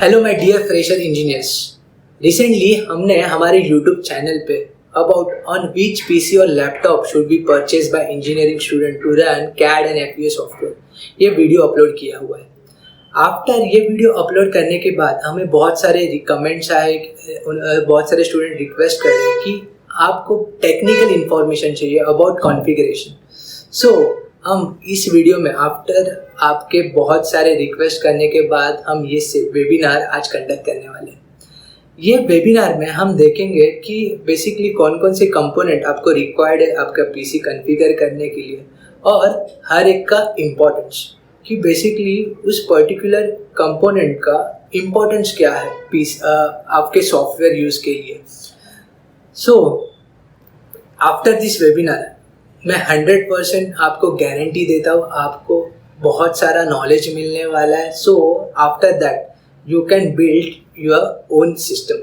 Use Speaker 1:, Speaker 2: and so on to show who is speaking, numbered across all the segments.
Speaker 1: Hello my dear fresher engineers. Recently हमने हमारे YouTube channel पे अबाउट ऑन विच पीसी और laptop should be purchase by engineering student to run CAD and FPA software ये video upload किया हुआ है। After ये video upload करने के बाद हमें बहुत सारे कमेंट्स आए, बहुत सारे स्टूडेंट रिक्वेस्ट कर रहे हैं कि आपको टेक्निकल इन्फॉर्मेशन चाहिए अबाउट कॉन्फ़िगरेशन। सो हम इस वीडियो में आफ्टर आपके बहुत सारे रिक्वेस्ट करने के बाद हम ये वेबिनार आज कंडक्ट करने वाले हैं। ये वेबिनार में हम देखेंगे कि बेसिकली कौन कौन से कंपोनेंट आपको रिक्वायर्ड है आपका पीसी कॉन्फ़िगर करने के लिए और हर एक का इम्पोर्टेंस, कि बेसिकली उस पर्टिकुलर कंपोनेंट का इम्पोर्टेंस क्या है आपके सॉफ्टवेयर यूज़ के लिए। सो आफ्टर दिस वेबिनार मैं 100% आपको गारंटी देता हूँ आपको बहुत सारा नॉलेज मिलने वाला है। So after that you can build your own system.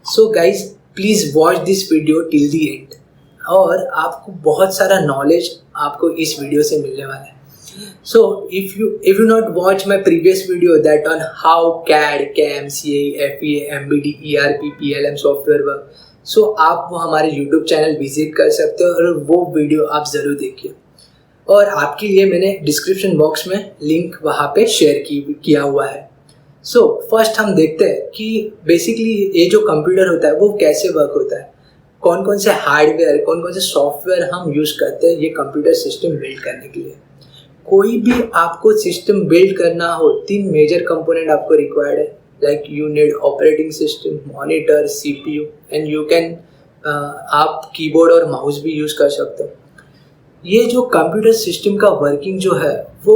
Speaker 1: So guys please watch this video till the and और आपको बहुत सारा नॉलेज आपको इस वीडियो से मिलने वाला है। So if you not watch my previous video that on how CAD, CAM, CAE, FEA, MBD, ERP, PLM software work, so आप वो हमारे YouTube चैनल विजिट कर सकते हो और वो वीडियो आप ज़रूर देखिए। और आपके लिए मैंने डिस्क्रिप्शन बॉक्स में लिंक वहाँ पे शेयर किया हुआ है। सो फर्स्ट हम देखते हैं कि बेसिकली ये जो कंप्यूटर होता है वो कैसे वर्क होता है, कौन कौन से हार्डवेयर कौन कौन से सॉफ्टवेयर हम यूज़ करते हैं ये कंप्यूटर सिस्टम बिल्ड करने के लिए। कोई भी आपको सिस्टम बिल्ड करना हो 3 मेजर कंपोनेंट आपको रिक्वायर्ड है, like you need operating system, monitor, CPU and you can आप कीबोर्ड और माउस भी यूज़ कर सकते हो। ये जो कंप्यूटर सिस्टम का वर्किंग जो है वो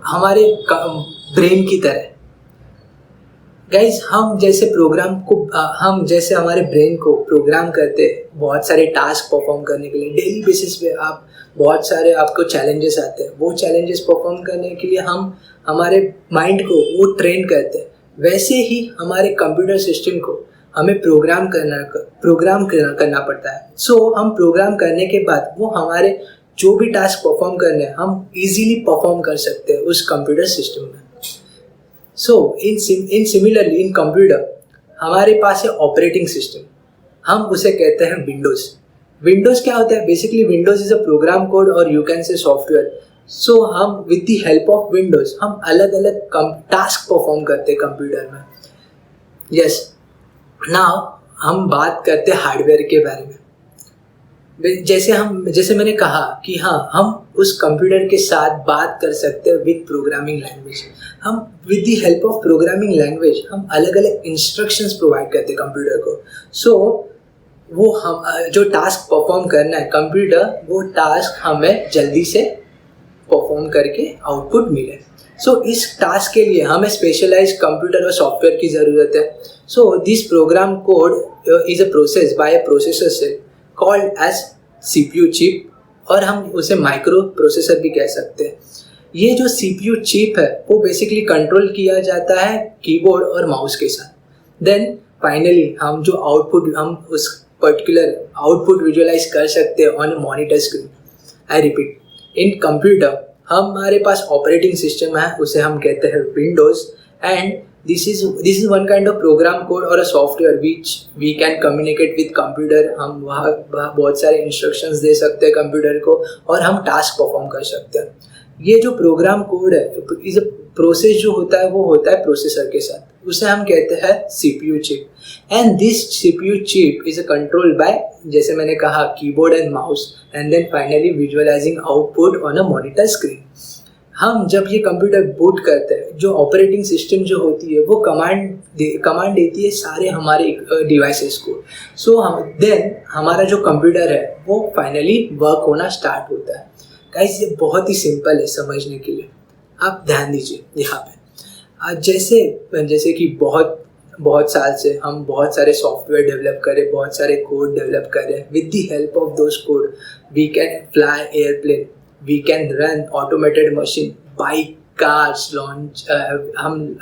Speaker 1: हमारे ब्रेन की तरह है। गाइज हम जैसे हमारे ब्रेन को प्रोग्राम करते हैं बहुत सारे टास्क परफॉर्म करने के लिए। डेली बेसिस पे आप बहुत सारे आपको चैलेंजेस आते हैं, वो चैलेंजेस परफॉर्म करने के लिए हम हमारे माइंड को वो ट्रेन करते हैं। वैसे ही हमारे कंप्यूटर सिस्टम को हमें प्रोग्राम करना पड़ता है। सो हम प्रोग्राम करने के बाद वो हमारे जो भी टास्क परफॉर्म करने हैं हम इजीली परफॉर्म कर सकते हैं उस कंप्यूटर सिस्टम में। सो इन सिमिलरली इन कंप्यूटर हमारे पास है ऑपरेटिंग सिस्टम, हम उसे कहते हैं विंडोज़। विंडोज़ क्या होता है? Basically Windows is a program code और you can say software. So हम with the help of Windows हम अलग अलग टास्क परफॉर्म करते हैं कंप्यूटर में। यस, नाउ हम बात करते हैं हार्डवेयर के बारे में। जैसे मैंने कहा कि हाँ हम उस कंप्यूटर के साथ बात कर सकते हैं विद प्रोग्रामिंग लैंग्वेज। हम with the help of programming language हम अलग अलग इंस्ट्रक्शंस प्रोवाइड करते हैं कंप्यूटर को। सो वो हम जो टास्क परफॉर्म करना है कंप्यूटर, वो टास्क हमें जल्दी से परफॉर्म करके आउटपुट मिले। सो इस टास्क के लिए हमें स्पेशलाइज्ड कंप्यूटर और सॉफ्टवेयर की ज़रूरत है। So this program code is a process by a processor cell called as CPU chip, और हम उसे माइक्रो प्रोसेसर भी कह सकते हैं। ये जो सीपीयू चिप है वो बेसिकली कंट्रोल किया जाता है कीबोर्ड और माउस के साथ। देन फाइनली हम जो आउटपुट हम उस पर्टिकुलर आउटपुट विजुअलाइज कर सकते हैं on monitor screen. I repeat, in computer हमारे पास ऑपरेटिंग सिस्टम है, उसे हम कहते हैं Windows, and this is one kind of program code और a software which we can communicate with computer. हम वहाँ बहुत सारे इंस्ट्रक्शंस दे सकते हैं कंप्यूटर को और हम टास्क परफॉर्म कर सकते हैं। ये जो प्रोग्राम कोड है इज अ प्रोसेस जो होता है वो होता है प्रोसेसर के साथ, उसे हम कहते हैं CPU chip. And this CPU chip is controlled by, जैसे मैंने कहा, keyboard and mouse, and then finally visualizing output on a monitor screen. हम जब ये कंप्यूटर बूट करते हैं, जो ऑपरेटिंग सिस्टम जो होती है वो कमांड देती है सारे हमारे डिवाइसेस को। सो देन हमारा जो कंप्यूटर है वो फाइनली वर्क होना स्टार्ट होता है। गाइस ये बहुत ही सिंपल है समझने के लिए, आप ध्यान दीजिए यहाँ पे। जैसे कि बहुत साल से हम बहुत सारे सॉफ्टवेयर डेवलप करें, बहुत सारे कोड डेवलप करें। With the help of those code we can fly airplane, we can run automated machine, bike, cars launch, हम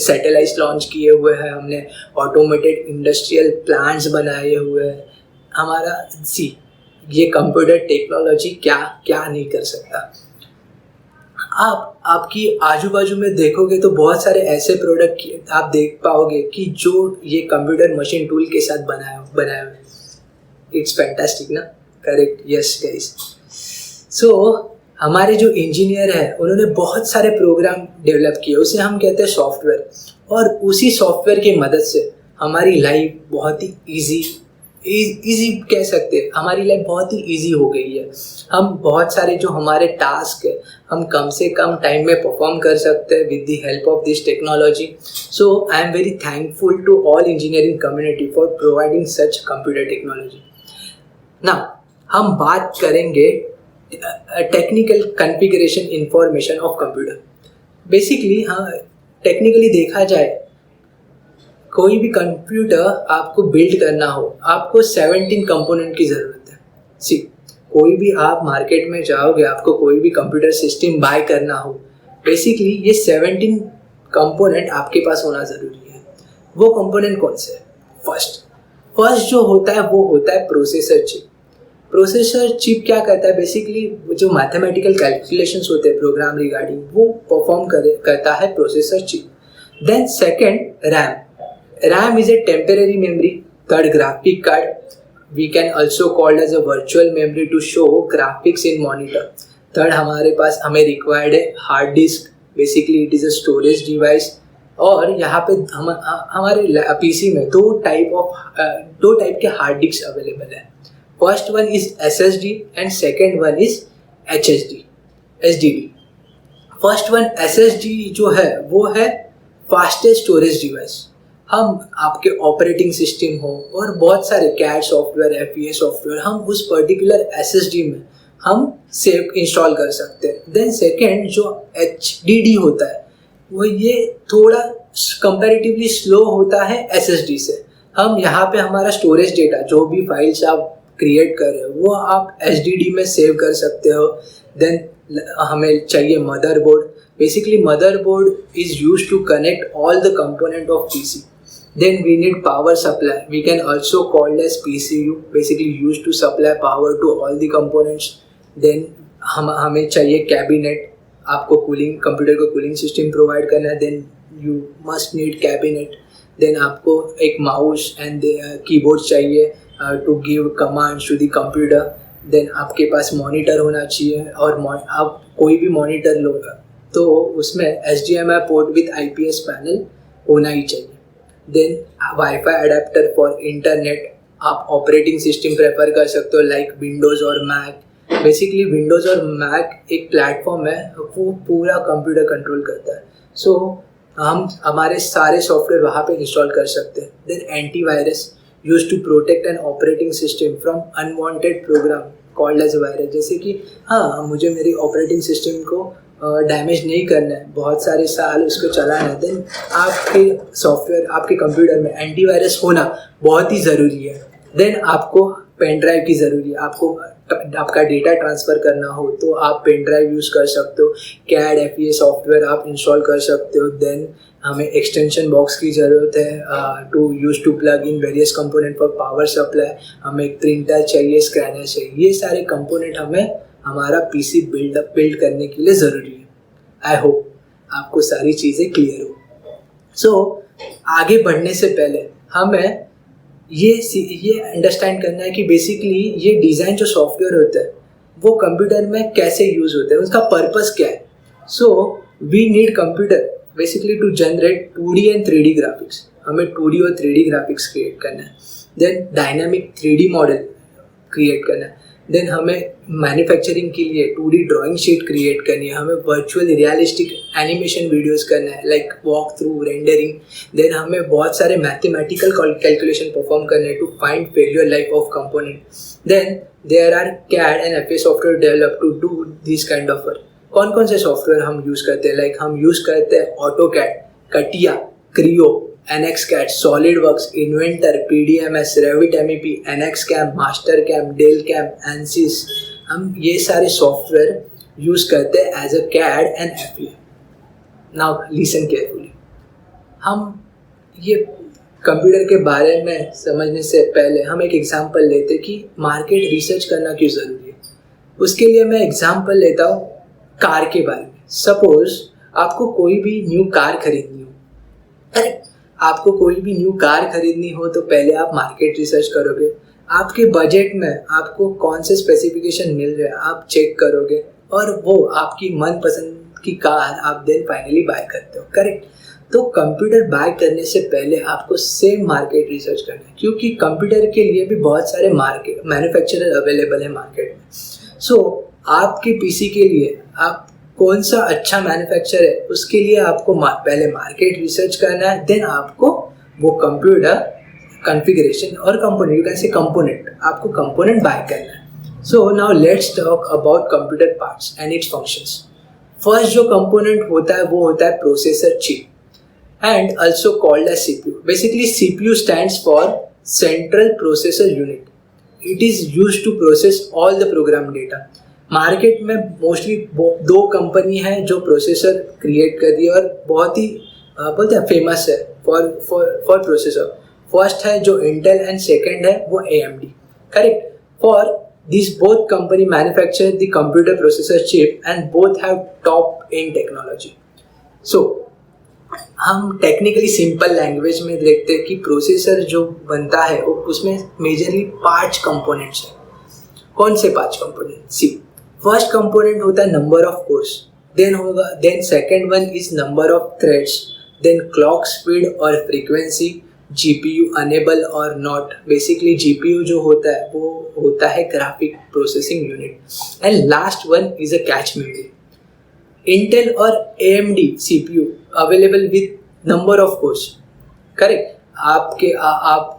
Speaker 1: सैटेलाइट लॉन्च किए हुए हैं, हमने ऑटोमेटेड इंडस्ट्रियल प्लांट्स बनाए हुए हैं। हमारा ये कंप्यूटर टेक्नोलॉजी क्या क्या नहीं कर सकता। आप आपकी आजू बाजू में देखोगे तो बहुत सारे ऐसे प्रोडक्ट आप देख पाओगे कि जो ये कंप्यूटर मशीन टूल के साथ बनाया हुआ। इट्स फैंटास्टिक ना, करेक्ट, यस गाइस। सो हमारे जो इंजीनियर है उन्होंने बहुत सारे प्रोग्राम डेवलप किए, उसे हम कहते हैं सॉफ्टवेयर, और उसी सॉफ्टवेयर की मदद से हमारी लाइफ बहुत ही इजी कह सकते हैं, हमारी लाइफ बहुत ही इजी हो गई है। हम बहुत सारे जो हमारे टास्क है हम कम से कम टाइम में परफॉर्म कर सकते हैं with the help of this technology. So I am very thankful to all engineering community for providing such computer technology. ना हम बात करेंगे technical configuration information of computer. Basically हाँ, टेक्निकली देखा जाए कोई भी कंप्यूटर आपको बिल्ड करना हो आपको 17 कंपोनेंट की ज़रूरत है। सी, कोई भी आप मार्केट में जाओगे, आपको कोई भी कंप्यूटर सिस्टम बाय करना हो, बेसिकली ये 17 कंपोनेंट आपके पास होना ज़रूरी है। वो कंपोनेंट कौन से है? फर्स्ट जो होता है वो होता है प्रोसेसर चिप। प्रोसेसर चिप क्या करता है? बेसिकली जो मैथमेटिकल कैलकुलेशंस होते हैं प्रोग्राम रिगार्डिंग, वो परफॉर्म करता है processor chip. Then second, RAM. RAM is a temporary memory. Third, graphic card. We can also called as a virtual memory to show graphics in monitor. Third, हमारे पास हमें required है hard disk. Basically it is a storage device. और यहाँ पे हमारे PC में दो type के हार्ड डिस्क अवेलेबल है। First one is SSD and second one is HDD। First one SSD जो है वो है फास्टेस्ट स्टोरेज डिवाइस। हम आपके ऑपरेटिंग सिस्टम हो और बहुत सारे CAD सॉफ्टवेयर, FEA सॉफ्टवेयर, हम उस पर्टिकुलर SSD में हम सेव इंस्टॉल कर सकते हैं। देन सेकेंड जो HDD होता है वो ये थोड़ा कंपैरेटिवली स्लो होता है SSD से। हम यहाँ पे हमारा स्टोरेज डेटा, जो भी फाइल्स आप क्रिएट कर रहे हो वो आप HDD में सेव कर सकते हो। देन हमें चाहिए motherboard. Basically motherboard is used to connect all the component of PC. Then we need power supply. We can also call as PCU, basically used to supply power to all the components. Then हमें चाहिए cabinet, आपको cooling, computer को cooling system provide करना है। Then you must need cabinet. Then आपको एक mouse and keyboard चाहिए to give commands to the computer. Then आपके पास मॉनिटर होना चाहिए, और आप कोई भी मॉनिटर लो तो उसमें HDMI port with IPS panel होना ही चाहिए। Then wifi adapter for internet. आप ऑपरेटिंग सिस्टम प्रेफर कर सकते हो लाइक विंडोज़ और मैक। बेसिकली विंडोज़ और मैक एक प्लेटफॉर्म है, वो पूरा कंप्यूटर कंट्रोल करता है। सो हम हमारे सारे सॉफ्टवेयर वहाँ पे इंस्टॉल कर सकते हैं। Then antivirus use to protect an operating system from unwanted program called as virus. जैसे कि हाँ, मुझे मेरी ऑपरेटिंग सिस्टम को डैमेज नहीं करना है, बहुत सारे साल उसको चलाना है, देन आपके सॉफ्टवेयर, आपके कंप्यूटर में एंटीवायरस होना बहुत ही ज़रूरी है। देन आपको पेन ड्राइव की ज़रूरी है। आपका डेटा ट्रांसफ़र करना हो तो आप पेन ड्राइव यूज़ कर सकते हो। CAD FEA सॉफ्टवेयर आप इंस्टॉल कर सकते हो। देन हमें एक्सटेंशन बॉक्स की ज़रूरत है to plug in various component for power supply. हमें एक प्रिंटर चाहिए, स्कैनर चाहिए। ये सारे कंपोनेंट हमें हमारा PC बिल्ड करने के लिए ज़रूरी है। आई होप आपको सारी चीज़ें क्लियर हो। सो आगे बढ़ने से पहले हमें ये अंडरस्टैंड करना है कि बेसिकली ये डिज़ाइन जो सॉफ्टवेयर होता है वो कंप्यूटर में कैसे यूज़ होता है, उसका पर्पस क्या है। So we need computer basically to generate 2D and 3D graphics. हमें 2D और 3D ग्राफिक्स क्रिएट करना है। Then dynamic 3D model create करना है। देन हमें मैन्युफैक्चरिंग के लिए 2D ड्राइंग शीट क्रिएट करनी है। हमें वर्चुअल रियलिस्टिक एनिमेशन वीडियोस करना है like walk through, rendering. Then हमें बहुत सारे मैथमेटिकल कैलकुलेशन परफॉर्म करने हैं to find failure life of component. Then there are CAD and FEA software develop to do this kind of work. कौन कौन से सॉफ्टवेयर हम यूज़ करते हैं? लाइक हम यूज़ करते हैं AutoCAD, CATIA, Creo, NXCAD, SolidWorks, Inventor, PDMS, Revit MEP, NXCAM, MasterCam, DaleCam, ANSYS। हम ये सारे सॉफ्टवेयर यूज़ करते हैं as a CAD and FEA। Now listen carefully. हम ये कंप्यूटर के बारे में समझने से पहले हम एक एग्जांपल लेते कि मार्केट रिसर्च करना क्यों ज़रूरी है। उसके लिए मैं एग्जांपल लेता हूँ कार के बारे में। सपोज आपको कोई भी न्यू कार खरीदनी हो, करेक्ट? आपको कोई भी न्यू कार खरीदनी हो तो पहले आप मार्केट रिसर्च करोगे, आपके बजट में आपको कौन से स्पेसिफिकेशन मिल रहे हैं आप चेक करोगे, और वो आपकी मनपसंद की कार आप देन फाइनली बाय करते हो, करेक्ट? तो कंप्यूटर बाय करने से पहले आपको सेम मार्केट रिसर्च करना है, क्योंकि कंप्यूटर के लिए भी बहुत सारे मार्केट मैन्युफैक्चरर अवेलेबल है मार्केट में। सो आपके पीसी के लिए आप कौन सा अच्छा मैन्युफैक्चर है उसके लिए आपको पहले मार्केट रिसर्च करना है, देन आपको वो कंप्यूटर कॉन्फ़िगरेशन और कंपोनेंट, यू कैन से कंपोनेंट, आपको कंपोनेंट बाय करना है। So now let's talk about computer parts and it's functions. First जो कंपोनेंट होता है वो होता है processor chip and also called as CPU. Basically, CPU stands for Central Processor Unit. It is used to process all the program data. Market में mostly दो company है जो प्रोसेसर क्रिएट कर रही है और बहुत ही बोलते हैं फेमस है फॉर प्रोसेसर। फर्स्ट है जो इंटेल एंड सेकंड है वो AMD, correct? For this both company manufacture the computer processor chip and both have top in technology. So हम टेक्निकली सिंपल लैंग्वेज में देखते हैं कि प्रोसेसर जो बनता है उसमें मेजरली 5 कंपोनेंट्स हैं। कौन से 5 कंपोनेंट? सी, फर्स्ट कंपोनेंट होता है number of cores, then second one is number of threads, then clock speed और फ्रीक्वेंसी, जीपीयू अनेबल और नॉट। बेसिकली जीपीयू जो होता है वो होता है graphic processing unit, and last one is a cache memory. Intel और AMD CPU available with number of cores, correct? आप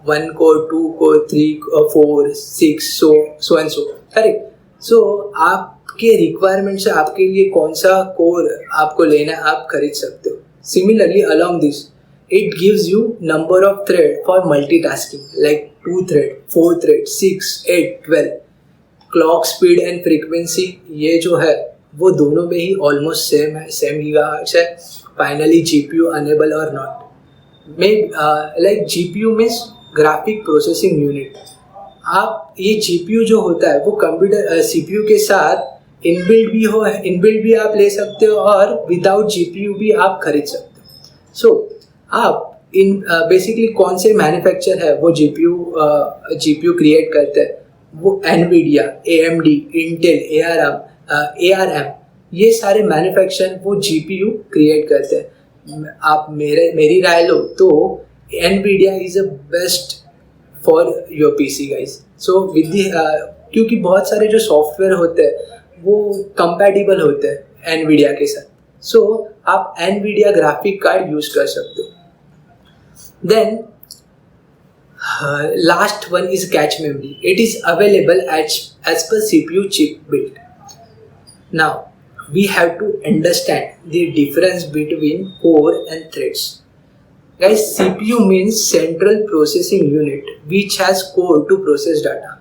Speaker 1: 1 core, 2 core, 3 4 6 so and so, correct? So आपके रिक्वायरमेंट से आपके लिए कौन सा कोर आपको लेना है आप खरीद सकते हो। Similarly along this it gives you number of thread for multitasking like 2 thread, 4 thread, 6, 8, 12। Clock speed and frequency ये जो है वो दोनों में ही ऑलमोस्ट सेम है, सेम गीगाहर्ट्ज है। फाइनली जीपीयू अनेबल और नॉट में like GPU means graphic processing unit. आप ये जीपीयू जो होता है वो कंप्यूटर सीपीयू के साथ इनबिल्ट भी आप ले सकते हो और विदाउट जीपीयू भी आप खरीद सकते हो। सो आप इन बेसिकली कौन से मैन्युफैक्चर है वो जीपीयू क्रिएट करते हैं, वो एनवीडिया, AMD, इंटेल, ARM, ये सारे मैन्युफैक्चर वो जीपीयू क्रिएट करते हैं। आप मेरी राय लो तो Nvidia is a best for your PC guys. So with the क्योंकि बहुत सारे जो सॉफ्टवेयर होते हैं वो कंपैटिबल होते हैं एनवीडिया के साथ, सो आप एनवीडिया ग्राफिक कार्ड यूज कर सकते हो। Then last one is cache memory. It is available as per CPU chip build. Now we have to understand the difference between core and threads. Guys, CPU means central processing unit which has core to process data,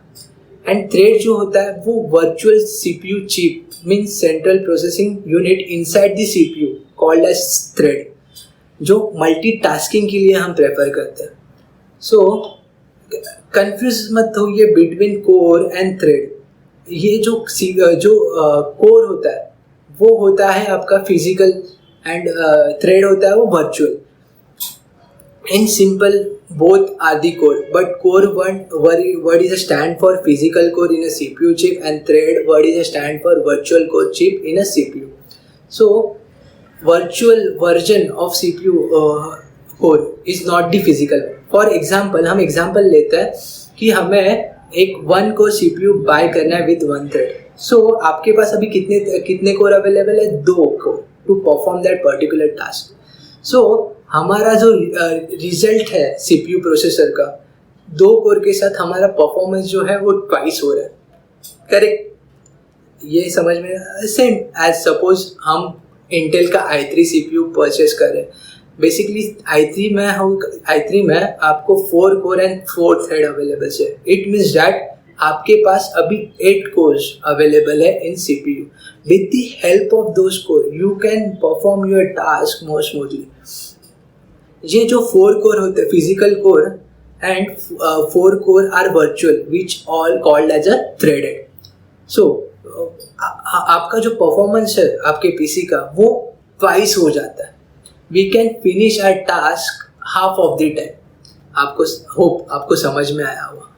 Speaker 1: and thread जो होता है वो virtual CPU chip means central processing unit inside the CPU called as thread, जो multitasking के लिए हम prefer करते हैं। सो कंफ्यूज मत होइए बिटवीन कोर एंड थ्रेड। ये जो कोर होता है वो होता है आपका फिजिकल एंड थ्रेड होता है वो virtual. In simple both are the core, but core word is a stand for physical core in a CPU chip, and thread word is a stand for virtual core chip in a CPU. So virtual version of CPU core is not the physical. For example हम example लेते हैं कि हमें एक 1 core CPU bye करना है with 1 thread. सो आपके पास अभी कितने कोर अवेलेबल है? 2 core to perform that particular task. So हमारा जो रिजल्ट है CPU प्रोसेसर का 2 कोर के साथ हमारा परफॉर्मेंस जो है वो ट्वाइस हो रहा है, करेक्ट? ये समझ में सेम एज सपोज हम इंटेल का i3 CPU परचेस कर रहे हैं। बेसिकली i3 में आपको 4 कोर एंड 4 थ्रेड अवेलेबल है। इट मीन्स दैट आपके पास अभी 8 कोर्स अवेलेबल है in CPU। With the help of those core you can perform your task more smoothly. ये जो 4 कोर होते हैं physical core and 4 core are virtual which all called as a threaded. So आपका जो performance है आपके PC का वो ट्वाइस हो जाता है. We can finish our task half of the time. आपको होप आपको समझ में आया होगा.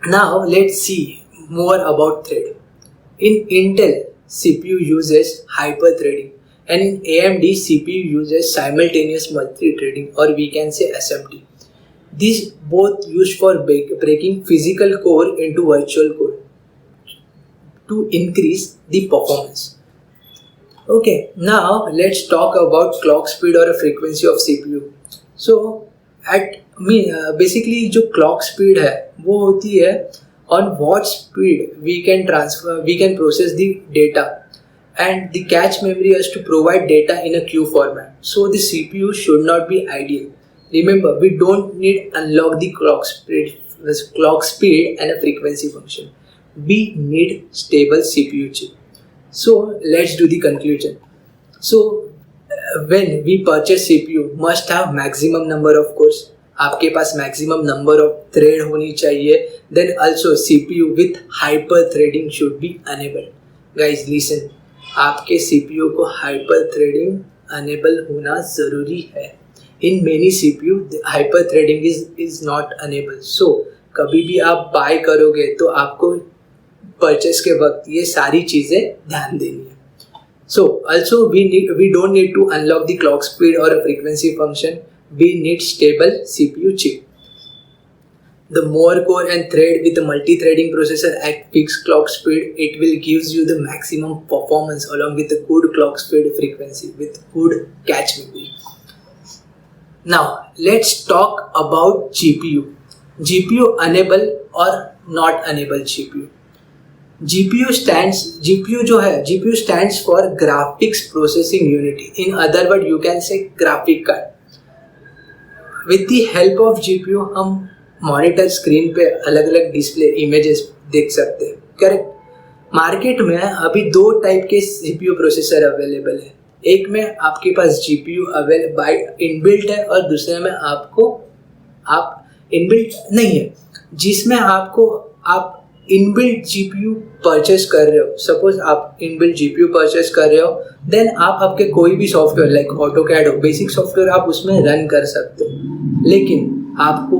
Speaker 1: Now let's see more about threading. In Intel, CPU uses hyper-threading, and in AMD, CPU uses simultaneous multi-threading, or we can say SMT. These both used for breaking physical core into virtual core to increase the performance. Okay, now let's talk about clock speed or a frequency of CPU. So, basically जो clock speed है वो होती है on what speed we can process the data, and the cache memory has to provide data in a queue format. So the CPU should not be ideal. Remember, we don't need unlock the clock speed and a frequency function. We need stable CPU chip. So let's do the conclusion. So when we purchase CPU, must have maximum number of cores. आपके पास maximum number of thread होनी चाहिए. Then also CPU with hyper threading should be enabled. Guys listen, आपके CPU को hyper threading enable होना ज़रूरी है. In many CPU hyper threading is not enable. So कभी भी आप बाय करोगे तो आपको परचेस के वक्त ये सारी चीज़ें ध्यान देनी है. So also we don't need to unlock the clock speed और a frequency function. We need stable CPU chip. The more core and thread with a multi-threading processor at fixed clock speed, it will gives you the maximum performance along with a good clock speed frequency with good cache memory. Now let's talk about GPU. GPU enable or not enable GPU. GPU जो है, GPU stands for graphics processing unit. In other word, you can say graphic card. With the help of GPU हम monitor screen पे अलग अलग display images देख सकते हैं. Correct. Market में अभी दो टाइप के CPU प्रोसेसर अवेलेबल है. एक में आपके पास GPU बाय इनबिल्ट है और दूसरे में आप इनबिल्ट नहीं है, जिसमें आप इनबिल्ट GPU परचेस कर रहे हो. सपोज आप इनबिल्ट GPU परचेस कर रहे हो, देन आप आपके कोई भी सॉफ्टवेयर लाइक ऑटोकैड हो, बेसिक सॉफ्टवेयर आप उसमें रन कर सकते हो. लेकिन आपको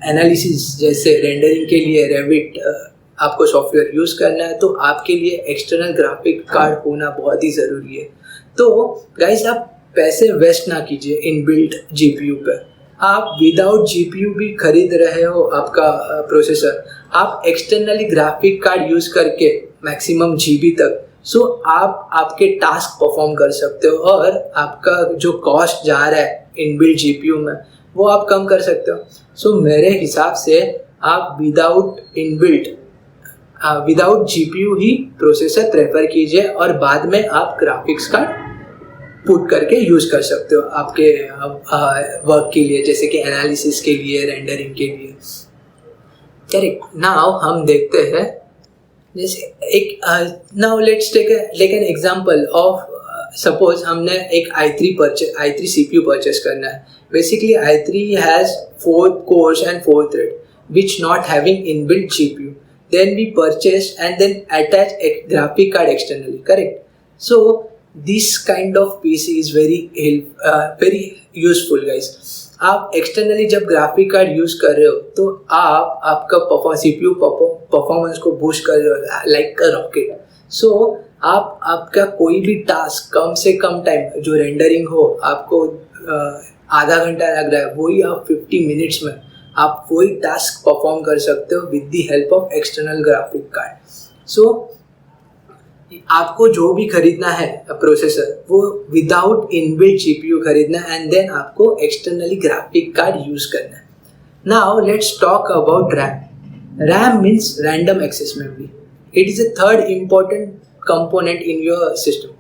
Speaker 1: एनालिसिस जैसे रेंडरिंग के लिए रेविट आपको सॉफ्टवेयर यूज़ करना है, तो आपके लिए एक्सटर्नल ग्राफिक कार्ड होना बहुत ही ज़रूरी है. तो गाइस, आप पैसे वेस्ट ना कीजिए इनबिल्ट GPU पे. आप विदाउट GPU भी खरीद रहे हो आपका प्रोसेसर, आप एक्सटर्नली ग्राफिक कार्ड यूज़ करके मैक्सिमम GB तक, सो आप आपके टास्क परफॉर्म कर सकते हो और आपका जो कॉस्ट जा रहा है इनबिल्ट GPU में वो आप कम कर सकते हो. सो मेरे हिसाब से आप विदाउट GPU ही प्रोसेसर प्रेफर कीजिए और बाद में आप ग्राफिक्स कार्ड पुट करके यूज़ कर सकते हो आपके वर्क के लिए, जैसे कि एनालिसिस के लिए, रेंडरिंग के लिए. करेक्ट. नाउ हम देखते हैं जैसे now let's take an example of suppose हमने एक i3 CPU परचेस करना है. Basically i3 has 4 cores and 4 thread which not having inbuilt GPU. Then we purchase and then attach a graphic card externally. Correct. So this kind of PC is very useful, guys. आप externally जब graphic card use कर रहे हो तो आप आपका CPU performance को boost कर रहे हो लाइक अ रॉकेट. सो आप आपका कोई भी टास्क कम से कम टाइम, जो रेंडरिंग हो आपको आधा घंटा लग रहा है, वही आप 50 मिनट्स में आप वही टास्क परफॉर्म कर सकते हो with the help of external graphic card. So आपको जो भी खरीदना है प्रोसेसर, वो विदाउट इनबिल्ट GPU खरीदना है एंड देन आपको एक्सटर्नली ग्राफिक कार्ड यूज़ करना है. Now let's talk about RAM. RAM means random access memory. It is a third important component in your system.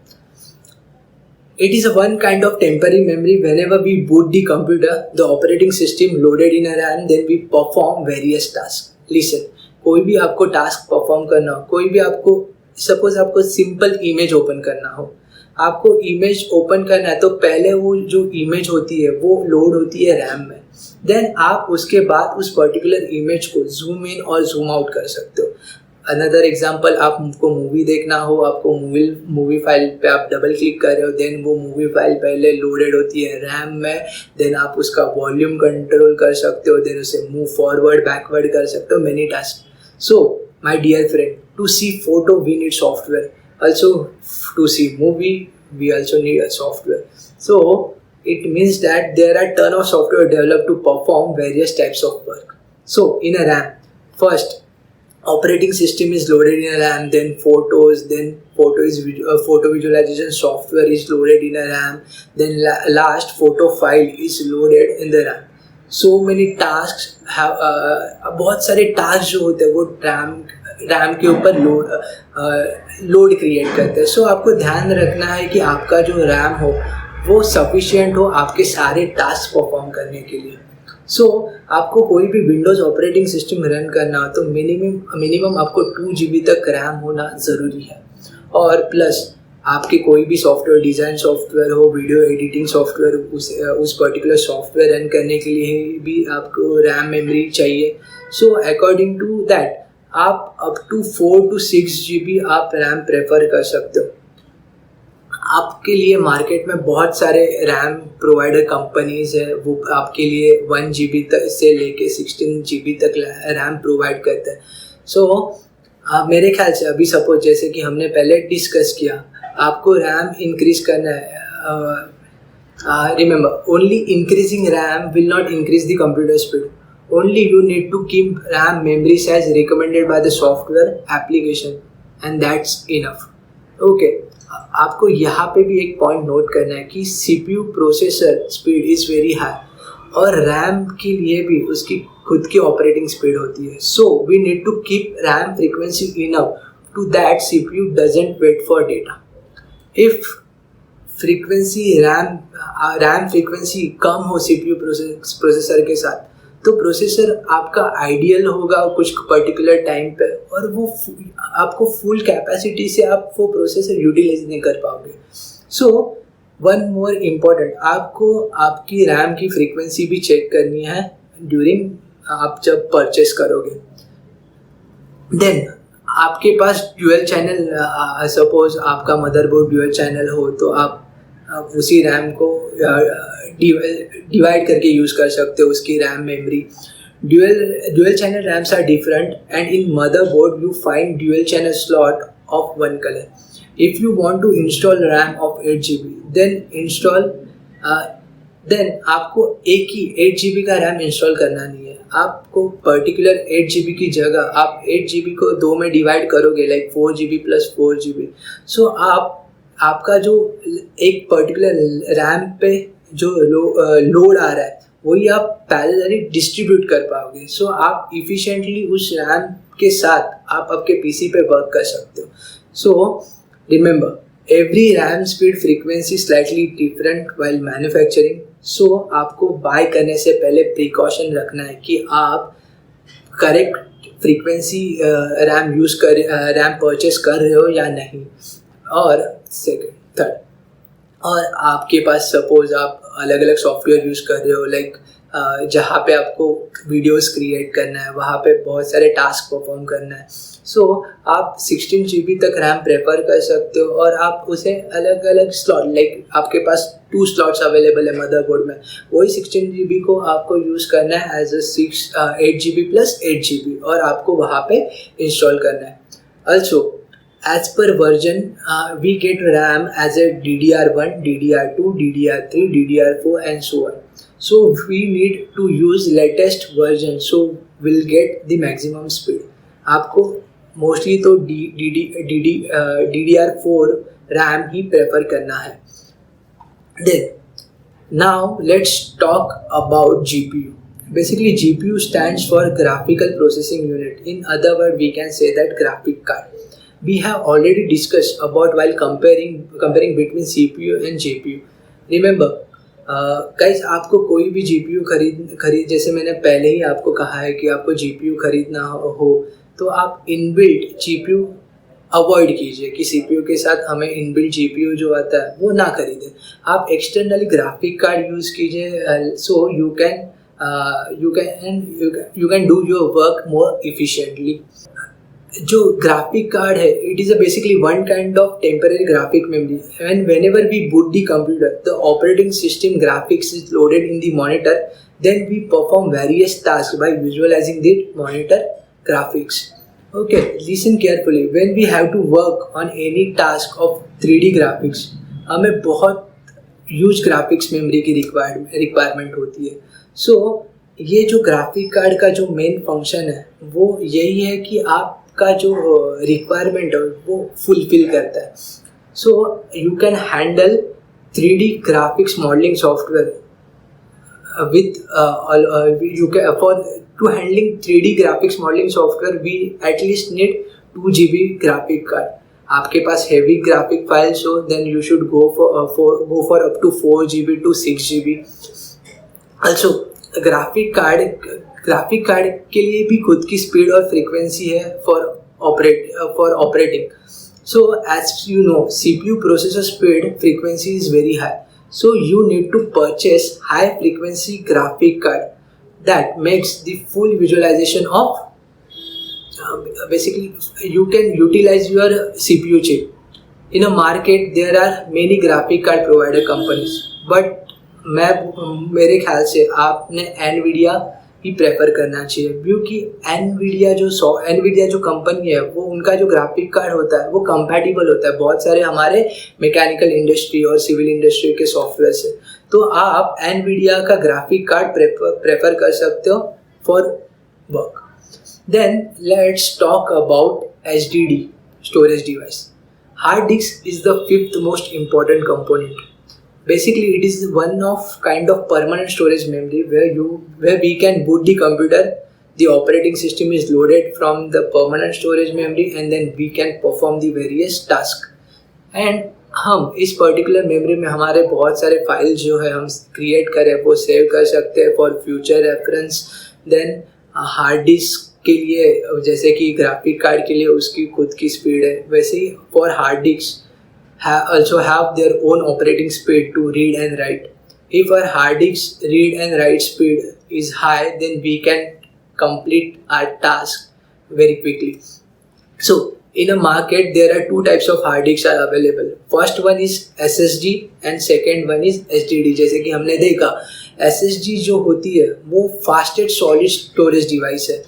Speaker 1: It is a one kind of temporary memory. Whenever we boot the computer, the operating system loaded in a RAM, then we perform various tasks. Listen, कोई भी आपको task perform करना हो, कोई भी आपको suppose आपको simple image open करना हो, आपको इमेज ओपन करना है तो पहले वो जो इमेज होती है वो लोड होती है रैम में. देन आप उसके बाद उस पर्टिकुलर इमेज को जूम इन और जूम आउट कर सकते हो. अनदर एग्जांपल, आपको मूवी देखना हो, आपको मूवी फाइल पे आप डबल क्लिक कर रहे हो, देन वो मूवी फाइल पहले लोडेड होती है रैम में, देन आप उसका वॉल्यूम कंट्रोल कर सकते हो, देन उसे मूव फॉरवर्ड बैकवर्ड कर सकते हो, many task. So my dear friend, to see photo we need software, also to see movie we also need a software. So it means that there are ton of software developed to perform various types of work. So in a RAM, first operating system is loaded in a RAM, then photo visualization software is loaded in a RAM, then last photo file is loaded in the RAM. So many tasks have बहुत सारे task जो होते हैं वो RAM के ऊपर load create करते हैं. सो आपको ध्यान रखना है कि आपका जो रैम हो वो सफिशिएंट हो आपके सारे टास्क परफॉर्म करने के लिए. सो आपको कोई भी विंडोज़ ऑपरेटिंग सिस्टम रन करना हो तो मिनिमम आपको 2 GB तक रैम होना ज़रूरी है. और प्लस आपके कोई भी सॉफ्टवेयर, डिज़ाइन सॉफ्टवेयर हो, वीडियो एडिटिंग सॉफ्टवेयर, उस पर्टिकुलर सॉफ्टवेयर रन करने के लिए भी आपको रैम मेमोरी चाहिए. सो अकॉर्डिंग टू दैट आप अप टू 4 to 6 GB आप रैम प्रेफर कर सकते हो. आपके लिए मार्केट में बहुत सारे रैम प्रोवाइडर कंपनीज़ है, वो आपके लिए 1 GB तक से लेके 16 GB तक रैम प्रोवाइड करते हैं. सो मेरे ख्याल से अभी सपोज जैसे कि हमने पहले डिस्कस किया, आपको रैम इंक्रीज करना है. Remember, only increasing RAM will not increase the computer speed. Only you need to keep RAM memory size recommended by the software application and that's enough. Okay, आपको यहाँ पे भी एक पॉइंट नोट करना है कि CPU processor speed is very high और RAM के लिए भी उसकी खुद की ऑपरेटिंग स्पीड होती है. So we need to keep RAM frequency enough to that CPU doesn't wait for data. If frequency RAM frequency कम हो CPU प्रोसेसर के साथ तो प्रोसेसर आपका आइडियल होगा कुछ पर्टिकुलर टाइम पे और वो आपको फुल कैपेसिटी से आप वो प्रोसेसर यूटिलाइज नहीं कर पाओगे. सो वन मोर इम्पॉर्टेंट, आपको आपकी रैम की फ्रीक्वेंसी भी चेक करनी है ड्यूरिंग आप जब परचेस करोगे. देन आपके पास ड्यूअल चैनल, सपोज आपका मदरबोर्ड ड्यूअल चैनल हो तो आप उसी रैम को डिवाइड करके यूज़ कर सकते हो उसकी RAM memory. Dual channel RAMs are different and in motherboard you find dual channel slot of one colour. If you want to install RAM of 8 GB then आपको एक ही 8 GB का रैम इंस्टॉल करना नहीं है. आपको पर्टिकुलर 8 GB की जगह आप 8 GB को 2 में डिवाइड करोगे, लाइक 4 GB + 4 GB. सो आपका जो एक पर्टिकुलर रैम पे जो लोड आ रहा है वही आप पैरेलली डिस्ट्रीब्यूट कर पाओगे. सो आप इफ़िशिएंटली उस रैम के साथ आप आपके PC पे वर्क कर सकते हो. So remember, every RAM speed frequency slightly different while manufacturing. So आपको बाय करने से पहले प्रिकॉशन रखना है कि आप करेक्ट फ्रीक्वेंसी रैम परचेस कर रहे हो या नहीं. और सेकंड, थर्ड, और आपके पास सपोज आप अलग अलग सॉफ्टवेयर यूज़ कर रहे हो, लाइक जहाँ पे आपको वीडियोस क्रिएट करना है, वहाँ पे बहुत सारे टास्क परफॉर्म करना है. सो आप 16 GB तक रैम प्रेफर कर सकते हो और आप उसे अलग अलग स्लॉट, लाइक आपके पास 2 स्लॉट्स अवेलेबल है मदरबोर्ड में, वही 16 GB को आपको यूज़ करना है एज 8 GB + 8 GB और आपको वहाँ पे इंस्टॉल करना है. Also, as per version, we get RAM as a DDR1, DDR2, DDR3, DDR4 and so on. So we need to use latest version, so we'll get the maximum speed. आपको mostly तो DDR4 RAM ही prefer करना है. Then now let's talk about GPU. Basically GPU stands for graphical processing unit. In other words, we can say that graphic card. We have already discussed about while comparing between CPU and GPU. Remember, guys, आपको कोई भी GPU खरीद जैसे मैंने पहले ही आपको कहा है कि आपको GPU खरीदना हो तो आप इनबिल्ट GPU अवॉइड कीजिए कि CPU के साथ हमें इनबिल्ट GPU जो आता है वो ना खरीदें. आप एक्सटर्नली ग्राफिक कार्ड यूज़ कीजिए. So you can do your work more efficiently. जो ग्राफिक कार्ड है, it is a basically one kind of temporary graphic memory, and whenever we boot the computer the operating system graphics is loaded in the monitor, then we perform various tasks by visualizing the monitor graphics. Okay, listen carefully. When we have to work on any task of 3D graphics, हमें बहुत huge graphics memory की requirement होती है. सो ये जो graphic card का जो main function है वो यही है कि आपका जो रिक्वायरमेंट है वो फुलफिल करता है. So you can handle 3D graphics modelling software with you can, for to handling 3D graphics modeling software we at least need 2 GB graphic card. आपके पास heavy graphic files हो then you should go for up to 4 GB to 6 GB. Also graphic card के लिए भी खुद की speed और frequency है for operating. So as you know, CPU processor speed frequency is very high. So you need to purchase high frequency graphic card that makes the full visualization of basically you can utilize your CPU chip. In a market there are many graphic card provider companies, but मेरे ख्याल से आपने NVIDIA ही prefer करना चाहिए, क्योंकि NVIDIA जो company है वो उनका जो ग्राफिक कार्ड होता है वो कंपैटिबल होता है बहुत सारे हमारे मैकेनिकल इंडस्ट्री और सिविल इंडस्ट्री के सॉफ्टवेयर से. तो आप NVIDIA का ग्राफिक कार्ड प्रेफर कर सकते हो for work. Then let's talk about HDD storage device. Hard disk is the 5th most important component. Basically, it is one of kind of permanent storage memory where we can boot the computer. The operating system is loaded from the permanent storage memory, and then we can perform the various tasks. And हम इस particular memory में हमारे बहुत सारे file जो है हम create करें वो सेव कर सकते हैं for future reference. Then hard disk के लिए जैसे कि ग्राफिक कार्ड के लिए उसकी खुद की स्पीड है, वैसे ही for hard disk also have their own operating speed to read and write. If our hard disk read and write speed is high, then we can complete our task very quickly. So in a market there are 2 types of hard disks are available. First one is SSD and second one is HDD. जैसे कि हमने देखा SSD जो होती है वो fastest solid storage device है,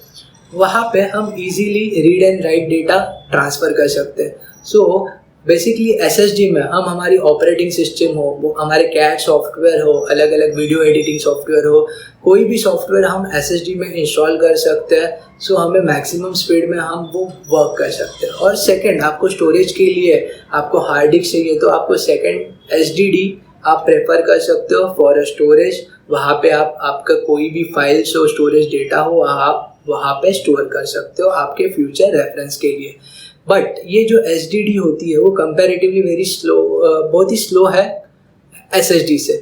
Speaker 1: वहाँ पे हम easily read and write data transfer कर सकते हैं. So बेसिकली SSD में हम हमारी ऑपरेटिंग सिस्टम हो, वो हमारे कैड सॉफ्टवेयर हो, अलग अलग वीडियो एडिटिंग सॉफ्टवेयर हो, कोई भी सॉफ्टवेयर हम SSD में इंस्टॉल कर सकते हैं. सो हमें मैक्सिमम स्पीड में हम वो वर्क कर सकते हैं. और सेकंड, आपको स्टोरेज के लिए आपको हार्ड डिस्क चाहिए तो आपको सेकंड HDD आप प्रेफर कर सकते हो फॉर स्टोरेज. वहाँ पे आप आपका कोई भी फाइल्स हो, स्टोरेज डेटा हो, आप वहाँ पे स्टोर कर सकते हो आपके फ्यूचर रेफरेंस के लिए. बट ये जो HDD होती है वो कंपैरेटिवली वेरी स्लो, बहुत ही स्लो है SSD से.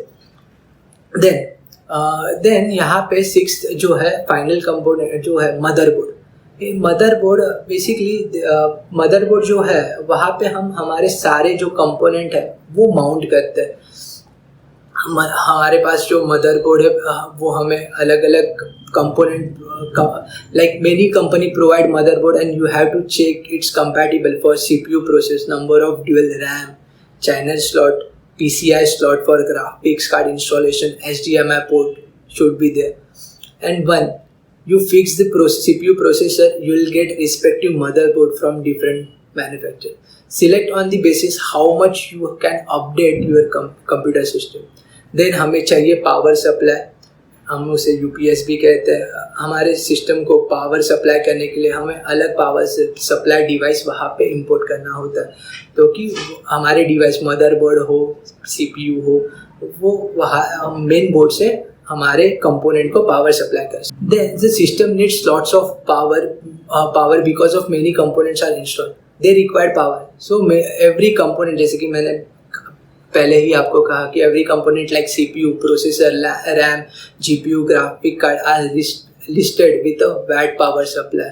Speaker 1: देन यहाँ पे 6th जो है फाइनल कंपोनेंट जो है मदरबोर्ड. ये मदरबोर्ड बेसिकली मदरबोर्ड जो है वहाँ पे हम हमारे सारे जो कंपोनेंट है वो माउंट करते हैं. हमारे पास जो मदरबोर्ड है वो हमें अलग अलग component like many company provide motherboard and you have to check it's compatible for CPU process, number of dual RAM, channel slot, PCI slot for graphics card installation, HDMI port should be there. And when you fix the CPU processor, you will get respective motherboard from different manufacturer. Select on the basis how much you can update your computer system. Then हमें चाहिए power supply, हम उसे UPS भी कहते हैं. हमारे system को power supply करने के लिए हमें अलग पावर सप्लाई डिवाइस वहाँ पे इंपोर्ट करना होता है, तो कि हमारे डिवाइस मदरबोर्ड हो, CPU हो, वो वहाँ मेन बोर्ड से हमारे कंपोनेंट को पावर सप्लाई कर सकते. Then the system needs lots of power because of many components are installed, they require power. So every component, जैसे कि मैंने पहले ही आपको कहा कि every component like CPU, processor, RAM, GPU, graphic card are listed with a bad power supply.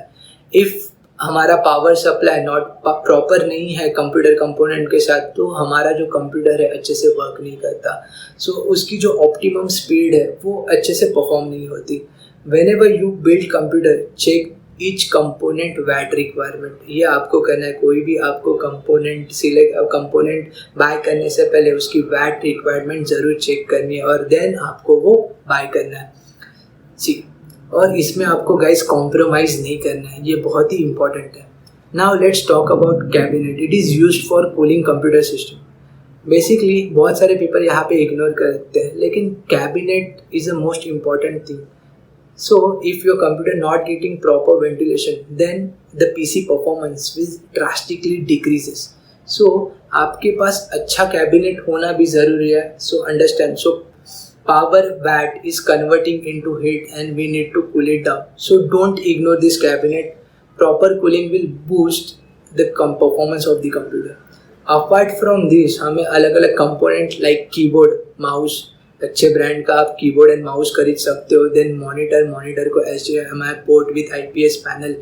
Speaker 1: If हमारा power supply not proper नहीं है कंप्यूटर कंपोनेंट के साथ, तो हमारा जो कंप्यूटर है अच्छे से वर्क नहीं करता. सो उसकी जो ऑप्टिमम स्पीड है वो अच्छे से परफॉर्म नहीं होती. Whenever you build computer, check each component watt requirement, ये आपको करना है। कोई भी आपको कंपोनेंट बाय करने से पहले उसकी वैट रिक्वायरमेंट ज़रूर चेक करनी है और देन आपको वो बाय करना है। जी, और इसमें आपको गाइस कॉम्प्रोमाइज़ नहीं करना है, ये बहुत ही इंपॉर्टेंट है। Now let's talk about cabinet. It is used for cooling computer system. Basically बहुत सारे पीपल यहाँ पे इग्नोर करते हैं, लेकिन cabinet is the most important thing. So if your computer not getting proper ventilation, then the PC performance will drastically decreases. So आपके पास अच्छा cabinet होना भी ज़रूरी है। So understand. So power watt is converting into heat and we need to cool it down. So don't ignore this cabinet. Proper cooling will boost the performance of the computer. Apart from this, हमें अलग अलग component like keyboard, mouse, अच्छे brand का आप keyboard and mouse खरीद सकते हो। Then monitor को HDMI port with IPS panel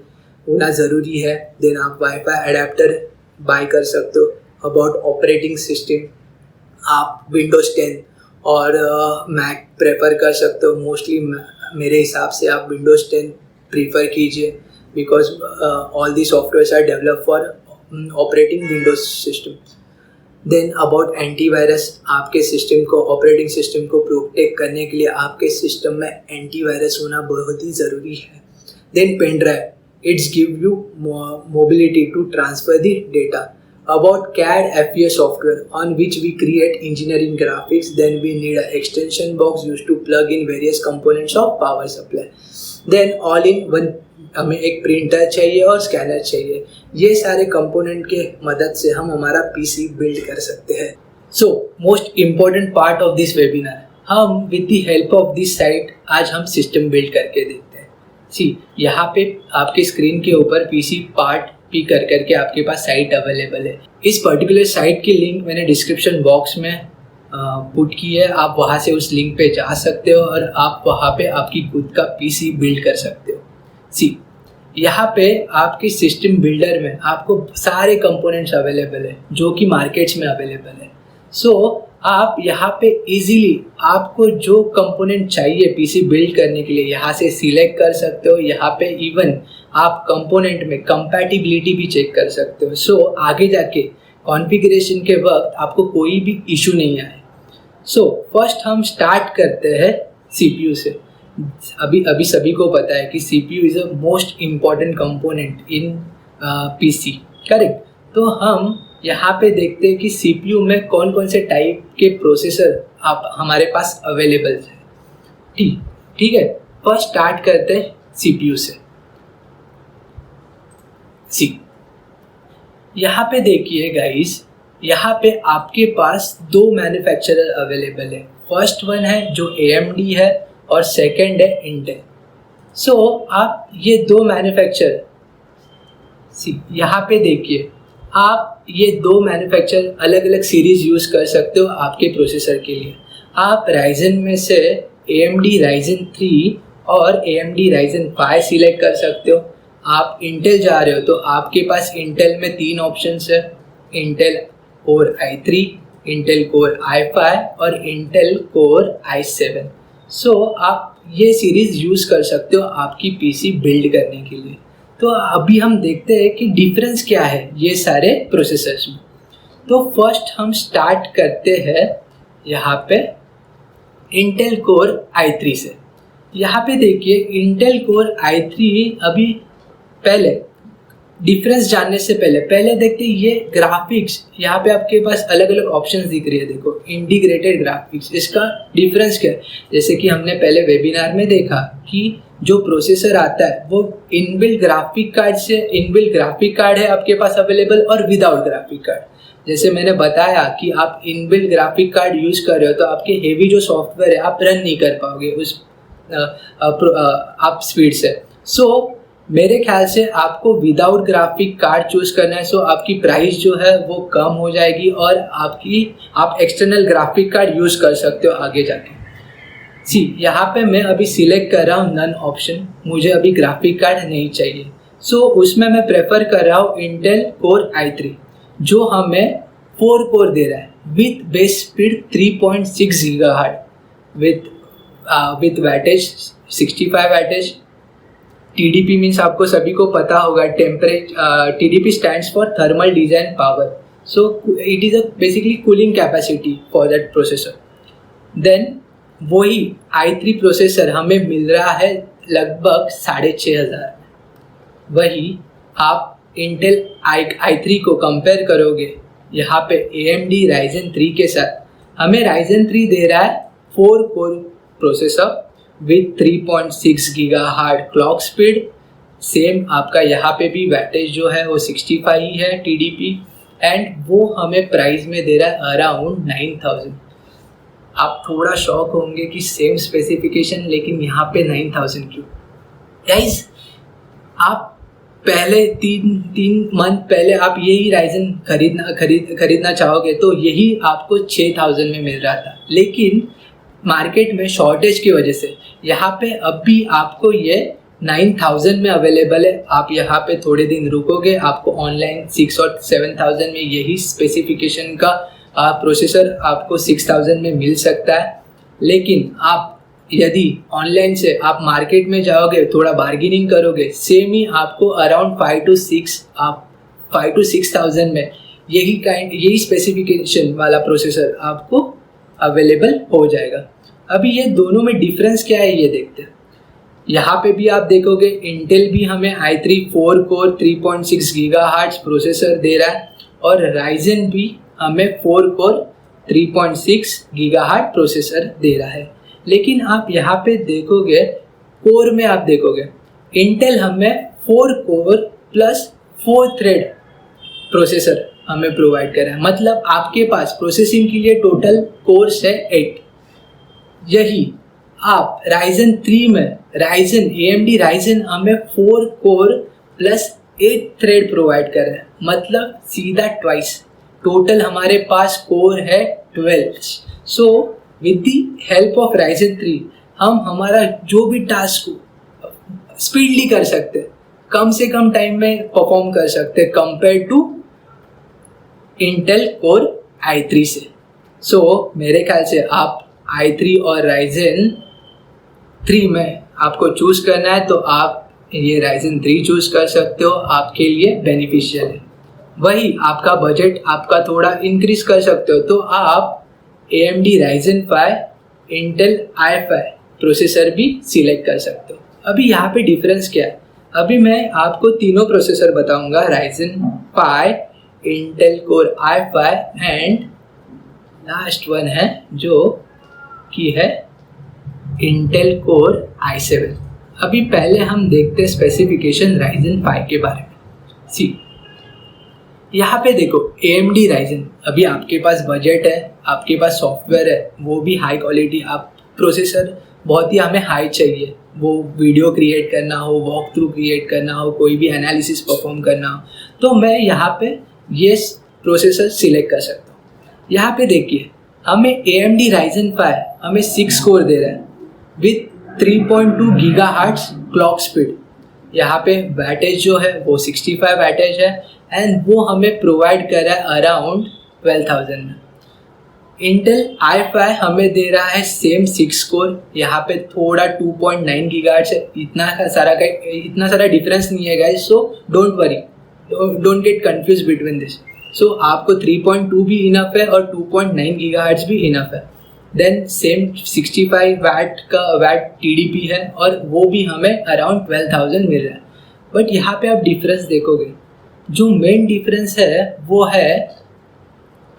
Speaker 1: होना ज़रूरी है। देन आप वाईफाई एडाप्टर बाय कर सकते हो। अबाउट ऑपरेटिंग सिस्टम, आप विंडोज़ 10 और मैक प्रेफर कर सकते हो। मोस्टली मेरे हिसाब से आप विंडोज़ 10 प्रीफर कीजिए, because all the softwares are develop for operating Windows system. Then about antivirus, आपके सिस्टम को, ऑपरेटिंग सिस्टम को प्रोटेक्ट करने के लिए आपके सिस्टम में एंटीवायरस होना बहुत ही ज़रूरी है। Then pen drive, it's give you mobility to transfer the data. About CAD FES software on which we create engineering graphics, then we need a extension box use to plug in various components of power supply. Then all in one, हमें एक printer चाहिए और scanner चाहिए। ये सारे component के मदद से हम हमारा PC बिल्ड कर सकते हैं। So most important part of this webinar, हम with the help of this site आज हम सिस्टम बिल्ड करके देखते हैं। सी, यहाँ पे आपके स्क्रीन के ऊपर PC पार्ट पी करके आपके पास साइट अवेलेबल है। इस पर्टिकुलर साइट की लिंक मैंने डिस्क्रिप्शन बॉक्स में पुट की है। आप वहाँ से उस लिंक पे जा सकते हो और आप वहाँ पे आपकी खुद का PC बिल्ड कर सकते हो। सी, यहाँ पे आपके सिस्टम बिल्डर में आपको सारे कंपोनेंट्स अवेलेबल है जो कि मार्केट्स में अवेलेबल है। सो आप यहाँ पे इजीली आपको जो कंपोनेंट चाहिए PC बिल्ड करने के लिए यहाँ से सिलेक्ट कर सकते हो। यहाँ पे इवन आप कंपोनेंट में कंपैटिबिलिटी भी चेक कर सकते हो। सो आगे जाके कॉन्फ़िगरेशन के वक्त आपको कोई भी इशू नहीं आए। सो फर्स्ट हम स्टार्ट करते हैं CPU से। अभी सभी को पता है कि CPU is a most important component in PC, correct. तो हम यहाँ पे देखते हैं कि CPU में कौन कौन से टाइप के प्रोसेसर आप हमारे पास अवेलेबल है। ठीक है, फर्स्ट स्टार्ट करते हैं CPU से। यहाँ पे देखिए गाइस, यहाँ पे आपके पास दो मैन्युफैक्चरर अवेलेबल है। फर्स्ट वन है जो AMD है और सेकेंड है इंटेल। सो आप ये दो मैन्युफैक्चर, यहाँ पे देखिए, आप ये दो मैन्युफैक्चर अलग अलग सीरीज़ यूज़ कर सकते हो आपके प्रोसेसर के लिए। आप राइजन में से AMD Ryzen 3 और AMD Ryzen 5 सिलेक्ट कर सकते हो। आप इंटेल जा रहे हो तो आपके पास इंटेल में 3 ऑप्शंस है, Intel core i3, Intel core i5 और इंटेल कोर i7। सो आप ये सीरीज़ यूज़ कर सकते हो आपकी PC बिल्ड करने के लिए। तो अभी हम देखते हैं कि डिफरेंस क्या है ये सारे प्रोसेसर्स में। तो फर्स्ट हम स्टार्ट करते हैं यहाँ पे इंटेल कोर i3 से। यहाँ पे देखिए इंटेल कोर i3, अभी पहले डिफरेंस जानने से पहले देखते हैं ये ग्राफिक्स। यहाँ पे आपके पास अलग अलग ऑप्शंस दिख रही है, देखो इंटीग्रेटेड ग्राफिक्स। इसका डिफरेंस क्या है? जैसे कि हमने पहले वेबिनार में देखा कि जो प्रोसेसर आता है वो इनबिल्ट ग्राफिक कार्ड है आपके पास अवेलेबल और विदाउट ग्राफिक कार्ड। जैसे मैंने बताया कि आप इनबिल्ट ग्राफिक कार्ड यूज़ कर रहे हो तो आपके हेवी जो सॉफ्टवेयर है आप रन नहीं कर पाओगे उस आप स्पीड से। सो मेरे ख्याल से आपको विदाउट ग्राफिक कार्ड चूज़ करना है। सो आपकी प्राइस जो है वो कम हो जाएगी और आप एक्सटर्नल ग्राफिक कार्ड यूज़ कर सकते हो आगे जाके। यहाँ पे मैं अभी सिलेक्ट कर रहा हूँ नन ऑप्शन, मुझे अभी ग्राफिक कार्ड नहीं चाहिए। सो उसमें मैं प्रेफर कर रहा हूँ इंटेल कोर i3 जो हमें 4 कोर दे रहा है with base speed 3.6 GHz with wattage 65 wattage TDP means आपको सभी को पता होगा, TDP stands for thermal design power. So it is a basically cooling capacity for that processor. Then वही i3 प्रोसेसर हमें मिल रहा है लगभग 6,500. वही आप इंटेल i3 को कंपेयर करोगे यहाँ पे AMD Ryzen 3 के साथ, हमें Ryzen 3 दे रहा है 4 core processor with 3.6 GHz clock speed. Same आपका यहाँ पे भी वैटेज जो है वो 65 ही है TDP, एंड वो हमें प्राइस में दे रहा है अराउंड 9,000. आप थोड़ा शॉक होंगे कि सेम स्पेसिफिकेशन लेकिन यहाँ पे 9,000 क्यों. गाइस, आप पहले तीन मंथ पहले आप यही राइजन खरीदना चाहोगे तो यही आपको 6,000 में मिल रहा था, लेकिन मार्केट में शॉर्टेज की वजह से यहाँ पे अब भी आपको ये 9,000 में अवेलेबल है. आप यहाँ पे थोड़े दिन रुकोगे, आपको ऑनलाइन 6 और 7,000 में यही स्पेसिफिकेशन का प्रोसेसर आपको 6,000 में मिल सकता है. लेकिन आप यदि ऑनलाइन से आप मार्केट में जाओगे, थोड़ा बार्गेनिंग करोगे, सेम ही आपको अराउंड 5 to 6,000 में यही स्पेसिफिकेशन वाला प्रोसेसर आपको अवेलेबल हो जाएगा. अभी ये दोनों में डिफरेंस क्या है ये देखते हैं. यहाँ पे भी आप देखोगे इंटेल भी हमें i3 4 कोर 3.6 GHz प्रोसेसर दे रहा है और राइजन भी हमें 4 कोर 3.6 GHz प्रोसेसर दे रहा है. लेकिन आप यहाँ पे देखोगे कोर में, आप देखोगे इंटेल हमें 4 कोर प्लस 4 थ्रेड प्रोसेसर हमें प्रोवाइड कर रहा है. मतलब आपके पास प्रोसेसिंग के लिए टोटल कोर्स है 8. यही आप Ryzen 3 में AMD Ryzen हमें 4 कोर प्लस 8 थ्रेड प्रोवाइड कर रहा है. मतलब सीधा ट्वाइस टोटल हमारे पास कोर है 12. So with the help of Ryzen 3 हम हमारा जो भी टास्क को स्पीडली कर सकते हैं, कम से कम टाइम में परफॉर्म कर सकते हैं compare to Intel core i3 से. सो मेरे ख्याल से आप i3 और Ryzen 3 में आपको चूज करना है तो आप ये Ryzen 3 चूज कर सकते हो, आपके लिए बेनिफिशियल है. वही आपका बजट आपका थोड़ा इंक्रीज कर सकते हो तो आप AMD Ryzen 5 Intel i5 processor भी सिलेक्ट कर सकते हो. अभी यहाँ पे डिफरेंस क्या है, अभी मैं आपको तीनों प्रोसेसर बताऊंगा, Ryzen 5, Intel Core i5 and last one है जो कि है Intel Core i7. अभी पहले हम देखते हैं स्पेसिफिकेशन Ryzen 5 के बारे में. सी यहाँ पे देखो AMD Ryzen, अभी आपके पास बजट है, आपके पास सॉफ्टवेयर है, वो भी हाई क्वालिटी. आप प्रोसेसर बहुत ही हमें हाई चाहिए, वो वीडियो क्रिएट करना हो, वॉक थ्रू क्रिएट करना हो, कोई भी एनालिसिस परफॉर्म करना हो, तो मैं यहाँ पे ये प्रोसेसर सिलेक्ट कर सकता हूँ. यहाँ पे देखिए हमें AMD Ryzen 5 हमें 6 कोर दे रहा है विथ 3.2 GHz क्लॉक स्पीड. यहाँ पे वैटेज जो है वो 65 वैटेज है एंड वो हमें प्रोवाइड कर रहा है अराउंड 12,000 में. इंटेल i5 हमें दे रहा है सेम 6 कोर, यहाँ पे थोड़ा 2.9 GHz है. इतना सारा डिफरेंस नहीं है guys. So don't worry, don't get confuse between this. So आपको 3.2 भी इनफ है और 2.9 GHz भी इनफ है. देन सेम 65 वैट TDP है और वो भी हमें अराउंड 12,000 मिल रहा है. बट यहाँ पे आप डिफरेंस देखोगे, जो मेन डिफरेंस है वो है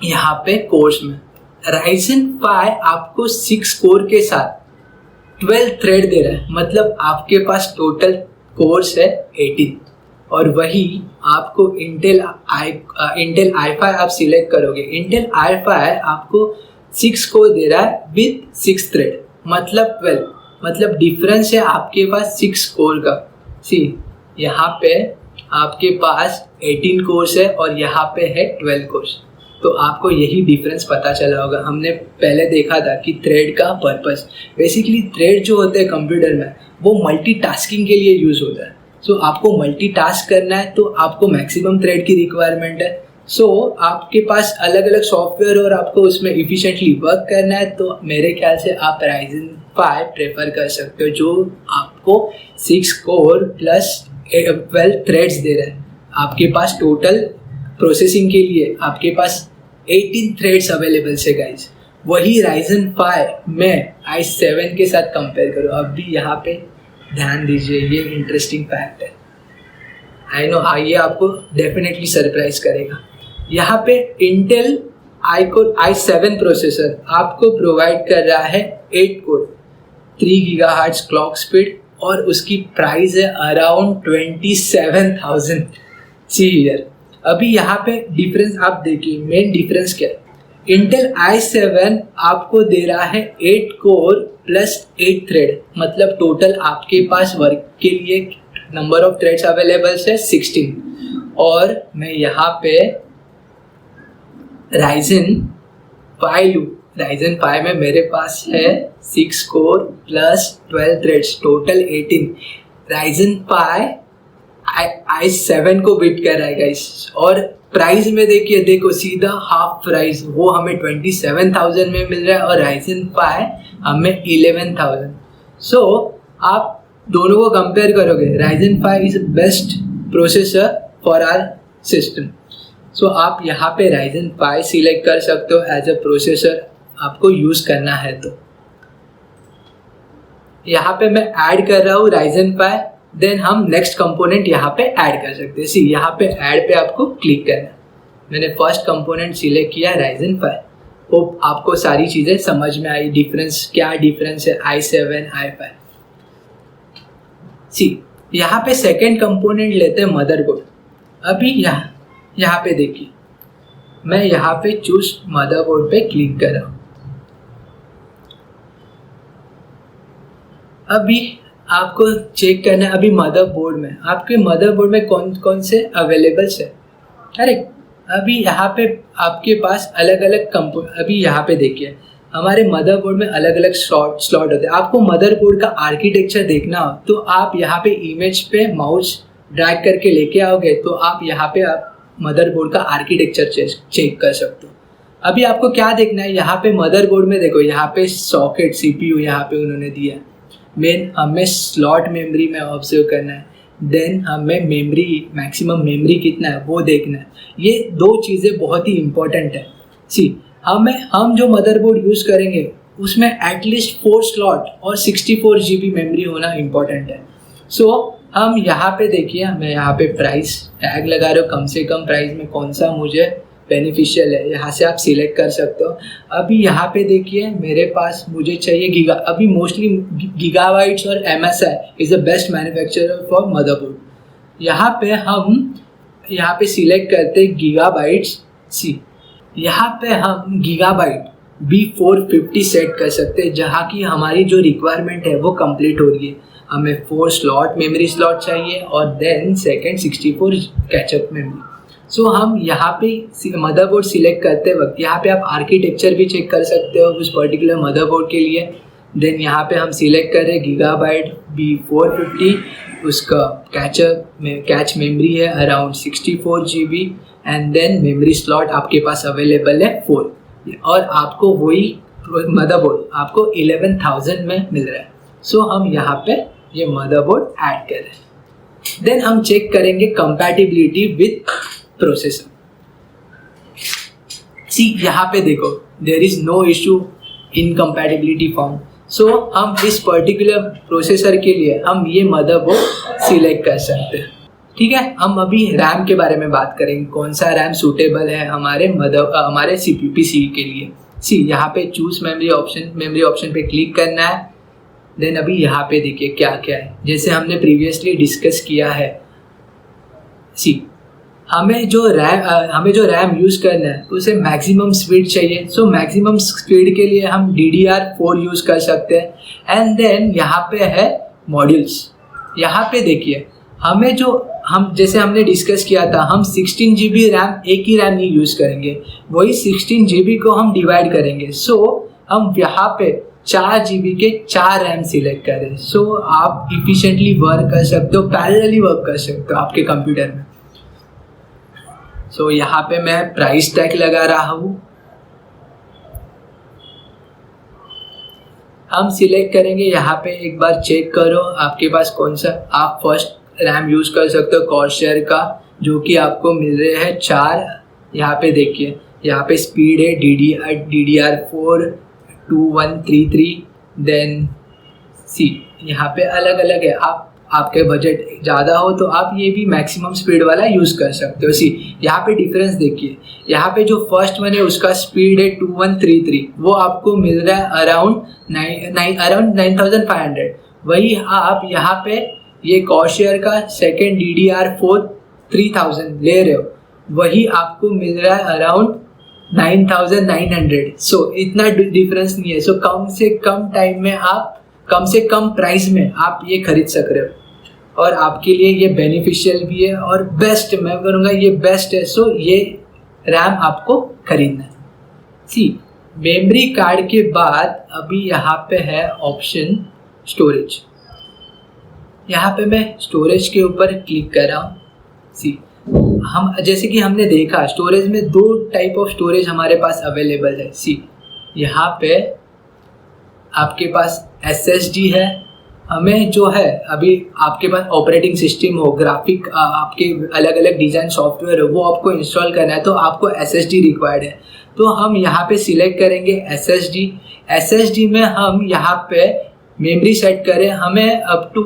Speaker 1: यहाँ पे कोर्स में. Ryzen 5 आपको 6 कोर के साथ 12 थ्रेड दे रहा है, मतलब आपके पास टोटल कोर्स है 18. और वही आपको इंटेल i5 आप सिलेक्ट करोगे, इंटेल i5 आपको 6 कोर दे रहा है विथ 6 थ्रेड, मतलब 12. मतलब डिफरेंस है आपके पास 6 कोर का. सी यहाँ पे आपके पास 18 कोर्स है और यहाँ पे है 12 कोर्स. तो आपको यही डिफरेंस पता चला होगा. हमने पहले देखा था कि थ्रेड का पर्पस, बेसिकली थ्रेड जो होते हैं कंप्यूटर में वो मल्टीटास्किंग के लिए यूज़ होता है. सो आपको मल्टीटास्क करना है तो आपको मैक्सिमम थ्रेड की रिक्वायरमेंट है. सो आपके पास अलग अलग सॉफ्टवेयर और आपको उसमें इफिशिएंटली वर्क करना है तो मेरे ख्याल से आप Ryzen 5 प्रेफर कर सकते हो, जो आप आपको 6 कोर प्लस 12 थ्रेड्स दे रहा है। आपके पास टोटल प्रोसेसिंग के लिए आपके पास 18 थ्रेड्स अवेलेबल है गाइज। वही Ryzen 5 में i7 के साथ कंपेयर करो। अब भी यहाँ पे ध्यान दीजिए, ये इंटरेस्टिंग फैक्ट है। आई नो ये आपको डेफिनेटली सरप्राइज करेगा। यहाँ पे इंटेल i7 प्रोसेसर आपको प्रोवाइड कर रहा है 8 कोर 3 गीगाहर्ट्ज क्लॉक स्पीड और उसकी प्राइस है अराउंड 27,000। सी हियर, अभी यहाँ पे डिफरेंस आप देखिए, मेन डिफरेंस क्या है। इंटेल i7 आपको दे रहा है 8 कोर प्लस 8 थ्रेड, मतलब टोटल आपके पास वर्क के लिए नंबर ऑफ थ्रेड्स अवेलेबल है 16। और मैं यहाँ पे Ryzen 5 लूँ। Ryzen 5 में मेरे पास है 6 core plus 12 threads, total 18। Ryzen 5 i7 को बीट कर रहा है गाइस। और प्राइस में देखिए, देखो सीधा हाफ प्राइस, वो हमें 27,000 में मिल रहा है और Ryzen 5 हमें 11,000। सो आप दोनों को कंपेयर करोगे, Ryzen 5 is best processor for our system. So आप यहाँ पे Ryzen 5 सिलेक्ट कर सकते हो एज अ प्रोसेसर आपको यूज़ करना है। तो यहाँ पे मैं ऐड कर रहा हूँ Ryzen 5, देन हम नेक्स्ट कंपोनेंट यहाँ पे ऐड कर सकते हैं। सी यहाँ पे ऐड पे आपको क्लिक करना है। मैंने फर्स्ट कंपोनेंट सिलेक्ट किया Ryzen 5। होप आपको सारी चीज़ें समझ में आई, डिफरेंस क्या डिफरेंस है i7 i5। सी यहाँ पे सेकेंड कंपोनेंट लेते हैं मदरबोर्ड। अभी यहाँ पे देखिए, मैं यहाँ पे चूज मदरबोर्ड पे क्लिक कर रहा हूँ। अभी आपको चेक करना है, अभी मदरबोर्ड में आपके मदरबोर्ड में कौन कौन से अवेलेबल्स है। अरे अभी यहाँ पे आपके पास अलग अलग अभी यहाँ पे देखिए, हमारे मदरबोर्ड में अलग अलग स्लॉट होते हैं। आपको मदरबोर्ड का आर्किटेक्चर देखना हो तो आप यहाँ पे इमेज पे माउस ड्रैग करके लेके आओगे तो आप यहाँ पे आप मदरबोर्ड का आर्किटेक्चर चेक कर सकते हो। अभी आपको क्या देखना है, यहाँ पे मदरबोर्ड में देखो, यहाँ पे सॉकेट CPU यहाँ पे उन्होंने दिया है। मेन हमें स्लॉट मेमोरी में ऑब्जर्व करना है, देन हमें मेमोरी मैक्सिमम मेमोरी कितना है वो देखना है। ये दो चीज़ें बहुत ही इंपॉर्टेंट है। सी हम जो मदरबोर्ड यूज़ करेंगे उसमें एटलीस्ट 4 स्लॉट और 64 GB मेमोरी होना इम्पॉर्टेंट है। सो हम यहाँ पे देखिए, मैं यहाँ पे प्राइस टैग लगा रहा हूँ, कम से कम प्राइस में कौन सा मुझे बेनिफिशियल है, यहाँ से आप सिलेक्ट कर सकते हो। अभी यहाँ पे देखिए मेरे पास मुझे चाहिए गीगा, अभी मोस्टली गीगाबाइट्स और MSI is the best manufacturer for motherboard. यहाँ पे सिलेक्ट करते गीगाबाइट्स। सी यहाँ पे हम गीगाबाइट B450 सेट कर सकते हैं, जहाँ की हमारी जो रिक्वायरमेंट है वो कंप्लीट हो रही है। हमें 4 स्लॉट मेमोरी स्लॉट चाहिए और देन सेकेंड 64 कैचअप मेमोरी। सो हम यहाँ पे मदरबोर्ड सिलेक्ट करते वक्त यहाँ पे आप आर्किटेक्चर भी चेक कर सकते हो उस पर्टिकुलर मदरबोर्ड के लिए। देन यहाँ पे हम सिलेक्ट कर रहे हैं गीगाबाइट B450, उसका कैच मेमोरी है around 64 GB and then memory slot आपके पास अवेलेबल है 4, और आपको वही मदरबोर्ड आपको 11,000 में मिल रहा है। सो हम यहाँ पे ये मदरबोर्ड ऐड कर रहे हैं। देन हम चेक करेंगे कंपैटिबिलिटी विद प्रोसेसर। सी यहाँ पे देखो, there is no issue in compatibility found. So हम इस पर्टिकुलर प्रोसेसर के लिए हम ये मदरबोर्ड सिलेक्ट कर सकते हैं। ठीक है, हम अभी रैम के बारे में बात करेंगे, कौन सा रैम सूटेबल है हमारे CPU के लिए। सी यहाँ पे चूज मेमोरी ऑप्शन पे क्लिक करना है। देन अभी यहाँ पे देखिए क्या क्या है, जैसे हमने प्रीवियसली डिस्कस किया है। सी हमें जो रैम यूज़ करना है उसे मैक्सिमम स्पीड चाहिए। सो मैक्सिमम स्पीड के लिए हम DDR4 यूज़ कर सकते हैं। एंड देन यहाँ पे है मॉड्यूल्स। यहाँ पे देखिए जैसे हमने डिस्कस किया था, हम 16 GB रैम एक ही रैम नहीं यूज़ करेंगे, वही 16 GB को हम डिवाइड करेंगे। सो हम यहाँ पे 4 GB के 4 रैम सिलेक्ट करें। सो आप इफिशिएंटली वर्क कर सकते हो, पैरेलली वर्क कर सकते हो आपके कंप्यूटर में। सो यहाँ पे मैं प्राइस टैग लगा रहा हूँ। हम सिलेक्ट करेंगे यहाँ पे, एक बार चेक करो आपके पास कौन सा आप फर्स्ट रैम यूज़ कर सकते हो कॉर्सर का, जो कि आपको मिल रहे हैं 4। यहाँ पे देखिए, यहाँ पे स्पीड है DDR4 2133। देन सी यहाँ पे अलग अलग है, आपके बजट ज़्यादा हो तो आप ये भी मैक्सिमम स्पीड वाला यूज़ कर सकते हो। सी यहाँ पे डिफरेंस देखिए, यहाँ पे जो फर्स्ट वन है उसका स्पीड है 2133, वो आपको मिल रहा है अराउंड 9500। वही आप यहाँ पे ये कॉर्सर का सेकेंड DDR4 3000 ले रहे हो, वही आपको मिल रहा है अराउंड 9900। सो इतना डिफरेंस नहीं है। सो कम से कम टाइम में आप कम से कम प्राइस में आप ये खरीद सक रहे हो, और आपके लिए ये बेनिफिशियल भी है और बेस्ट, मैं करूँगा ये बेस्ट है। सो ये रैम आपको खरीदना है। सी मेमोरी कार्ड के बाद अभी यहाँ पे है ऑप्शन स्टोरेज। यहाँ पे मैं स्टोरेज के ऊपर क्लिक कर रहा हूँ। सी हम जैसे कि हमने देखा स्टोरेज में 2 टाइप ऑफ स्टोरेज हमारे पास अवेलेबल है। सी यहाँ पे आपके पास SSD है, हमें जो है अभी आपके पास ऑपरेटिंग सिस्टम हो, ग्राफिक आपके अलग अलग डिज़ाइन सॉफ्टवेयर हो, वो आपको इंस्टॉल करना है तो आपको SSD रिक्वायर्ड है। तो हम यहाँ पे सिलेक्ट करेंगे SSD में हम यहाँ पे मेमोरी सेट करें, हमें अप टू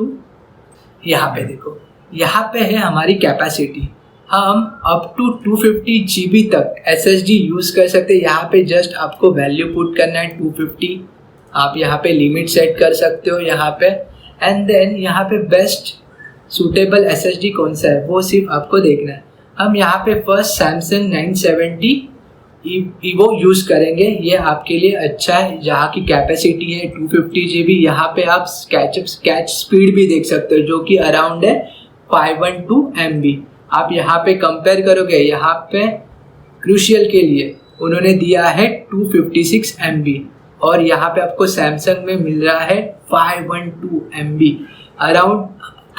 Speaker 1: यहाँ पे देखो, यहाँ पे है हमारी कैपेसिटी, हम अप टू 250 GB तक SSD यूज़ कर सकते हैं। यहाँ पे जस्ट आपको वैल्यू पुट करना है 250, आप यहाँ पे लिमिट सेट कर सकते हो यहाँ पे। एंड देन यहाँ पे बेस्ट सूटेबल SSD कौन सा है वो सिर्फ आपको देखना है। हम यहाँ पे फर्स्ट Samsung 970 EVO यूज़ करेंगे, ये आपके लिए अच्छा है, जहाँ की कैपेसिटी है 250 GB। यहाँ पे आप कैच स्पीड भी देख सकते हो जो कि अराउंड है 512 MB। आप यहाँ पे कंपेयर करोगे, यहाँ पे क्रूशियल के लिए उन्होंने दिया है 256 MB, और यहाँ पे आपको सैमसंग में मिल रहा है 512 MB। अराउंड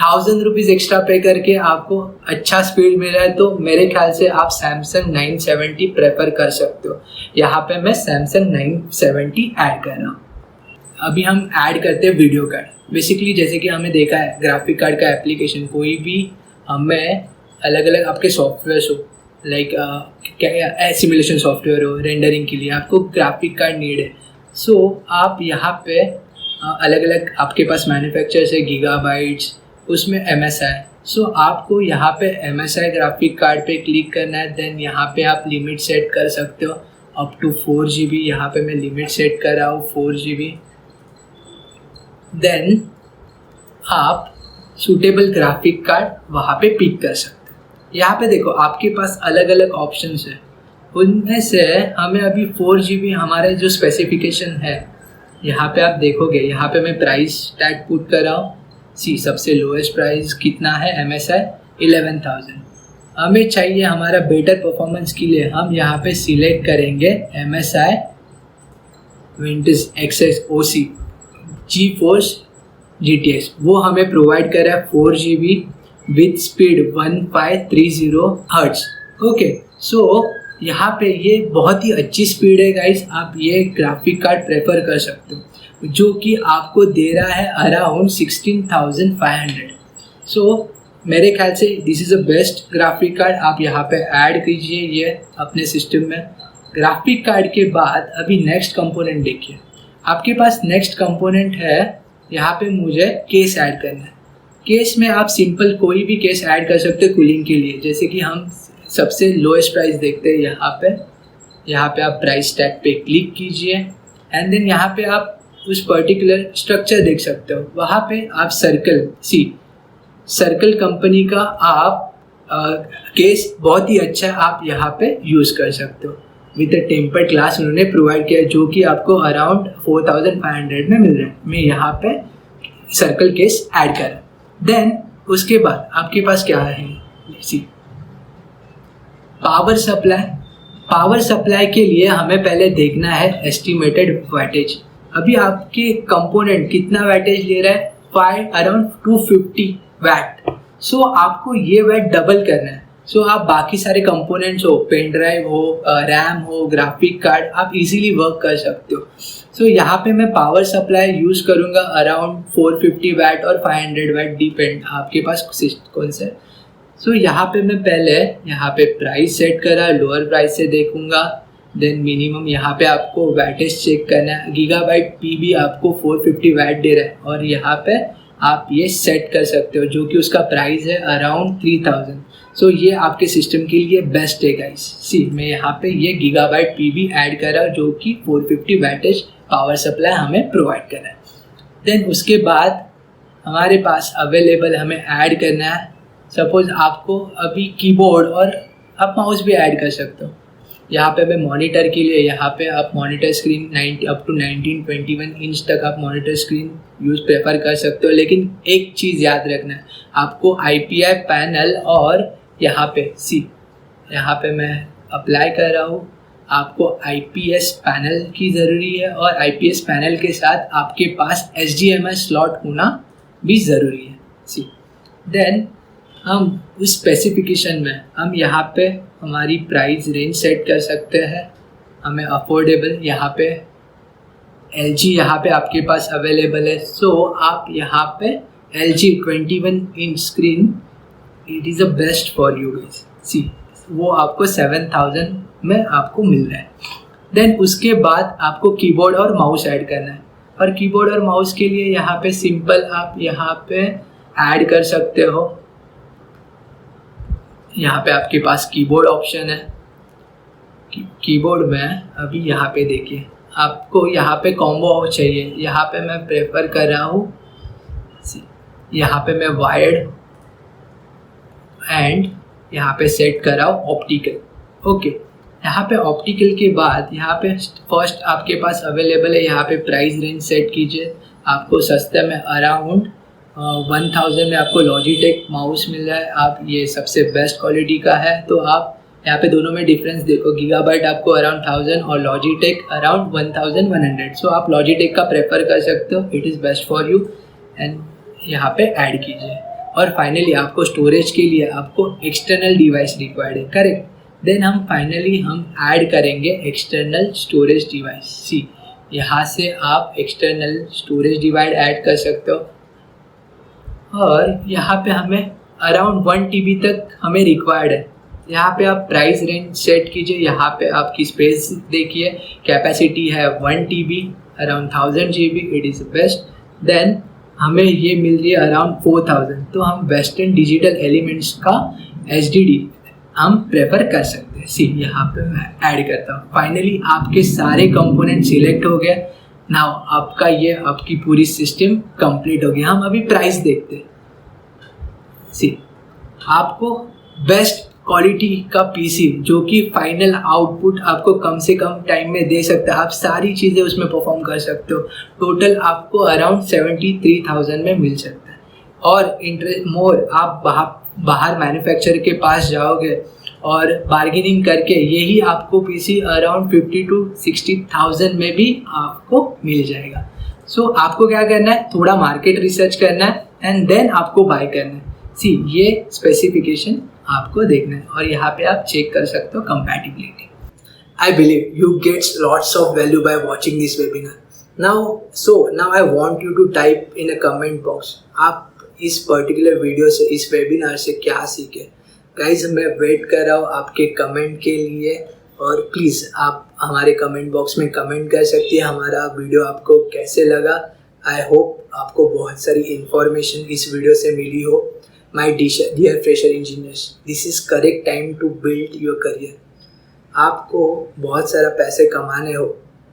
Speaker 1: 1000 रुपीज़ एक्स्ट्रा पे करके आपको अच्छा स्पीड मिल रहा है, तो मेरे ख्याल से आप सैमसंग 970 प्रेफर कर सकते हो। यहाँ पे मैं सैमसंग 970 ऐड कर रहा हूँ। अभी हम ऐड करते हैं वीडियो कार्ड। बेसिकली जैसे कि हमें देखा है ग्राफिक कार्ड का एप्लीकेशन, कोई भी हमें अलग अलग आपके सॉफ्टवेयर हो, लाइक सिमुलेशन सॉफ्टवेयर हो, रेंडरिंग के लिए आपको ग्राफिक कार्ड नीड है। सो आप यहाँ पे अलग अलग आपके पास मैन्युफैक्चरर्स है, गीगाबाइट्स, उसमें MSI। सो आपको यहाँ पे MSI ग्राफिक कार्ड पे क्लिक करना है। देन यहाँ पे आप लिमिट सेट कर सकते हो अप टू 4 GB। यहाँ पे मैं लिमिट सेट कर रहा हूँ 4 GB। देन आप सूटेबल ग्राफिक कार्ड वहाँ पे पिक कर सकते हो। यहाँ पे देखो आपके पास अलग अलग ऑप्शंस है, उनमें से हमें अभी 4 GB हमारे जो स्पेसिफिकेशन है, यहाँ पे आप देखोगे, यहाँ पे मैं प्राइस टैग पुट कर रहा हूँ। सी सबसे लोएस्ट प्राइस कितना है MSI 11,000। हमें चाहिए हमारा बेटर परफॉर्मेंस के लिए, हम यहाँ पे सिलेक्ट करेंगे MSI Ventus XS OC GeForce GTX। वो हमें प्रोवाइड कर रहा है 4 GB with speed 1530 hertz. Okay, so यहाँ पे ये बहुत ही अच्छी स्पीड है गाइस, आप ये ग्राफिक कार्ड प्रेफर कर सकते हो, जो कि आपको दे रहा है अराउंड 16,500। सो मेरे ख्याल से this is a best graphic card. आप यहाँ पे ऐड कीजिए ये अपने सिस्टम में। ग्राफिक कार्ड के बाद अभी नेक्स्ट कंपोनेंट देखिए, आपके पास नेक्स्ट कंपोनेंट है, यहाँ पे मुझे केस ऐड करना है। केस में आप सिंपल कोई भी केस ऐड कर सकते हो कूलिंग के लिए, जैसे कि हम सबसे लोएस्ट प्राइस देखते हैं यहाँ पे आप प्राइस टैग पे क्लिक कीजिए। एंड देन यहाँ पे आप उस पर्टिकुलर स्ट्रक्चर देख सकते हो, वहाँ पे आप सर्कल कंपनी का आप केस बहुत ही अच्छा आप यहाँ पे यूज़ कर सकते हो। विद द टेम्पर्ड ग्लास उन्होंने प्रोवाइड किया, जो कि आपको अराउंड 4,500 में मिल रहा है। मैं यहाँ पे सर्कल केस ऐड कर रहा हूँ। देन उसके बाद आपके पास क्या है, सी पावर सप्लाई के लिए हमें पहले देखना है एस्टिमेटेड वैटेज। अभी आपके कंपोनेंट कितना वैटेज ले रहा है, अराउंड 250 वैट। सो आपको ये वैट डबल करना है। सो आप बाकी सारे कंपोनेंट्स हो, पेन ड्राइव हो, रैम हो, ग्राफिक कार्ड, आप इजीली वर्क कर सकते हो। सो यहाँ पे मैं पावर सप्लाई यूज़ करूँगा अराउंड 450 वाट और 500 वाट, डिपेंड आपके पास कौन सा है। सो यहाँ पे मैं पहले यहाँ पे प्राइस सेट करा, लोअर प्राइस से देखूंगा, देन मिनिमम यहाँ पे आपको वैटेज चेक करना है। गीगाबाइट पीबी आपको 450 वाट दे रहा है और यहाँ पे आप ये सेट कर सकते हो, जो कि उसका प्राइस है अराउंड 3000। सो ये आपके सिस्टम के लिए बेस्ट है गाइस। सी मैं यहाँ पे ये गीगाबाइट पीबी ऐड करा, जो कि 450 वैटेज पावर सप्लाई हमें प्रोवाइड करा है। देन उसके बाद हमारे पास अवेलेबल हमें ऐड करना है, सपोज आपको अभी कीबोर्ड और आप माउस भी ऐड कर सकते हो। यहाँ पे मैं मॉनिटर के लिए यहाँ पे आप monitor screen 90 up to 1921 inch तक आप मॉनिटर स्क्रीन यूज़ प्रेफर कर सकते हो। लेकिन एक चीज़ याद रखना है, आपको IPI पैनल और यहाँ पे सी यहाँ पे मैं अप्लाई कर रहा हूँ, आपको IPS पैनल की ज़रूरी है और IPS पैनल के साथ आपके पास HDMI स्लॉट होना भी ज़रूरी है। सी देन हम उस स्पेसिफिकेशन में हम यहाँ पे हमारी प्राइस रेंज सेट कर सकते हैं, हमें अफोर्डेबल यहाँ पे LG यहाँ पे आपके पास अवेलेबल है। सो आप यहाँ पे LG 21 inch screen, it is a best for you guys. See वो आपको 7000 में आपको मिल रहा है। देन उसके बाद आपको कीबोर्ड और माउस ऐड करना है, और कीबोर्ड और माउस के लिए यहाँ पे सिंपल आप यहाँ पे ऐड कर सकते हो। यहाँ पे आपके पास कीबोर्ड ऑप्शन है, कीबोर्ड में अभी यहाँ पे देखिए आपको यहाँ पे कॉम्बो चाहिए, यहाँ पे मैं प्रेफर कर रहा हूँ, यहाँ पे मैं वायर्ड एंड यहाँ पे सेट कर रहा हूँ ऑप्टिकल। ओके, यहाँ पे ऑप्टिकल के बाद यहाँ पे फर्स्ट आपके पास अवेलेबल है, यहाँ पे प्राइस रेंज सेट कीजिए। आपको सस्ते में अराउंड 1000 में आपको लॉजिटेक माउस मिल रहा है, आप ये सबसे बेस्ट क्वालिटी का है। तो आप यहाँ पे दोनों में डिफरेंस देखो, गीगाबाइट आपको अराउंड 1000 और लॉजिटेक अराउंड 1100। सो आप लॉजिटेक का प्रेफर कर सकते हो, it is best for you, and यहाँ पे ऐड कीजिए। और फाइनली आपको स्टोरेज के लिए आपको एक्सटर्नल डिवाइस रिक्वायर्ड है, करेक्ट। देन हम फाइनली हम ऐड करेंगे एक्सटर्नल स्टोरेज डिवाइस। सी यहाँ से आप एक्सटर्नल स्टोरेज डिवाइस ऐड कर सकते हो, और यहाँ पे हमें अराउंड 1 TB तक हमें रिक्वायर्ड है। यहाँ पे आप प्राइस रेंज सेट कीजिए, यहाँ पे आपकी स्पेस देखिए, कैपेसिटी है 1 TB around 1000 GB, it is best. Then हमें ये मिल रही है अराउंड 4000। तो हम वेस्टर्न डिजिटल एलिमेंट्स का HDD हम प्रेफर कर सकते हैं। सी यहाँ पे मैं ऐड करता हूँ। फाइनली आपके सारे कंपोनेंट सिलेक्ट हो गए। नाउ आपका ये आपकी पूरी सिस्टम कंप्लीट हो गई। हम अभी प्राइस देखते हैं। सी आपको बेस्ट क्वालिटी का पीसी जो कि फाइनल आउटपुट आपको कम से कम टाइम में दे सकता है, आप सारी चीज़ें उसमें परफॉर्म कर सकते हो। टोटल आपको अराउंड 73,000 में मिल सकता है। और मोर आप बाहर मैन्युफैक्चरर के पास जाओगे और बार्गेनिंग करके यही आपको पीसी अराउंड 50 to 60,000 में भी आपको मिल जाएगा। सो आपको क्या करना है, थोड़ा मार्केट रिसर्च करना है एंड देन आपको बाय करना है। सी ये स्पेसिफिकेशन आपको देखना है और यहाँ पे आप चेक कर सकते हो compatibility. I believe you get lots of value by watching this webinar. Now I want you to type in a comment box. आप इस पर्टिकुलर वीडियो से, इस वेबिनार से क्या सीखे। गाइज मैं वेट कर रहा हूँ आपके कमेंट के लिए, और प्लीज़ आप हमारे कमेंट बॉक्स में कमेंट कर सकती है हमारा वीडियो आपको कैसे लगा। आई होप आपको बहुत सारी इन्फॉर्मेशन इस वीडियो से मिली हो। My dear fresher engineers, this is correct time to build your career. आपको बहुत सारा पैसे कमाने हो,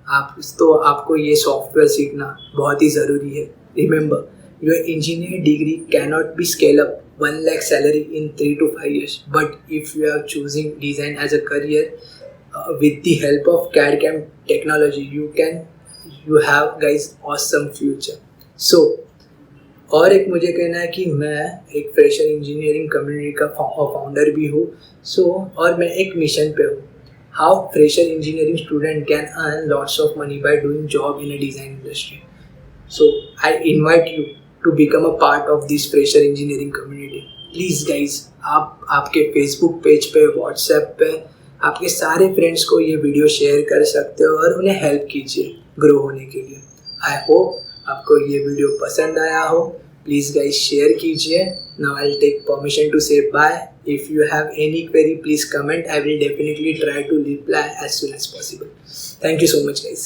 Speaker 1: आपको ये सॉफ्टवेयर सीखना बहुत ही ज़रूरी है। Remember, your engineer degree cannot be scale up 1 lakh salary in 3 to 5 years. But if you are choosing design as a career with the help of CAD/CAM technology, you have guys awesome future. So और एक मुझे कहना है कि मैं एक fresher engineering community का founder भी हूँ। और मैं एक मिशन पे हूँ, how fresher engineering student can earn lots of money by doing job in a design industry. So I invite you to become a part of this fresher engineering community. Please guys आप आपके Facebook page पे, WhatsApp पे आपके सारे friends को ये video share कर सकते हो और उन्हें हेल्प कीजिए ग्रो होने के लिए। आई होप आपको ये वीडियो पसंद आया हो। प्लीज़ गाइज शेयर कीजिए। Now I will take permission to say bye. If you have any query please comment. I will definitely try to reply as soon as possible. Thank you so much guys.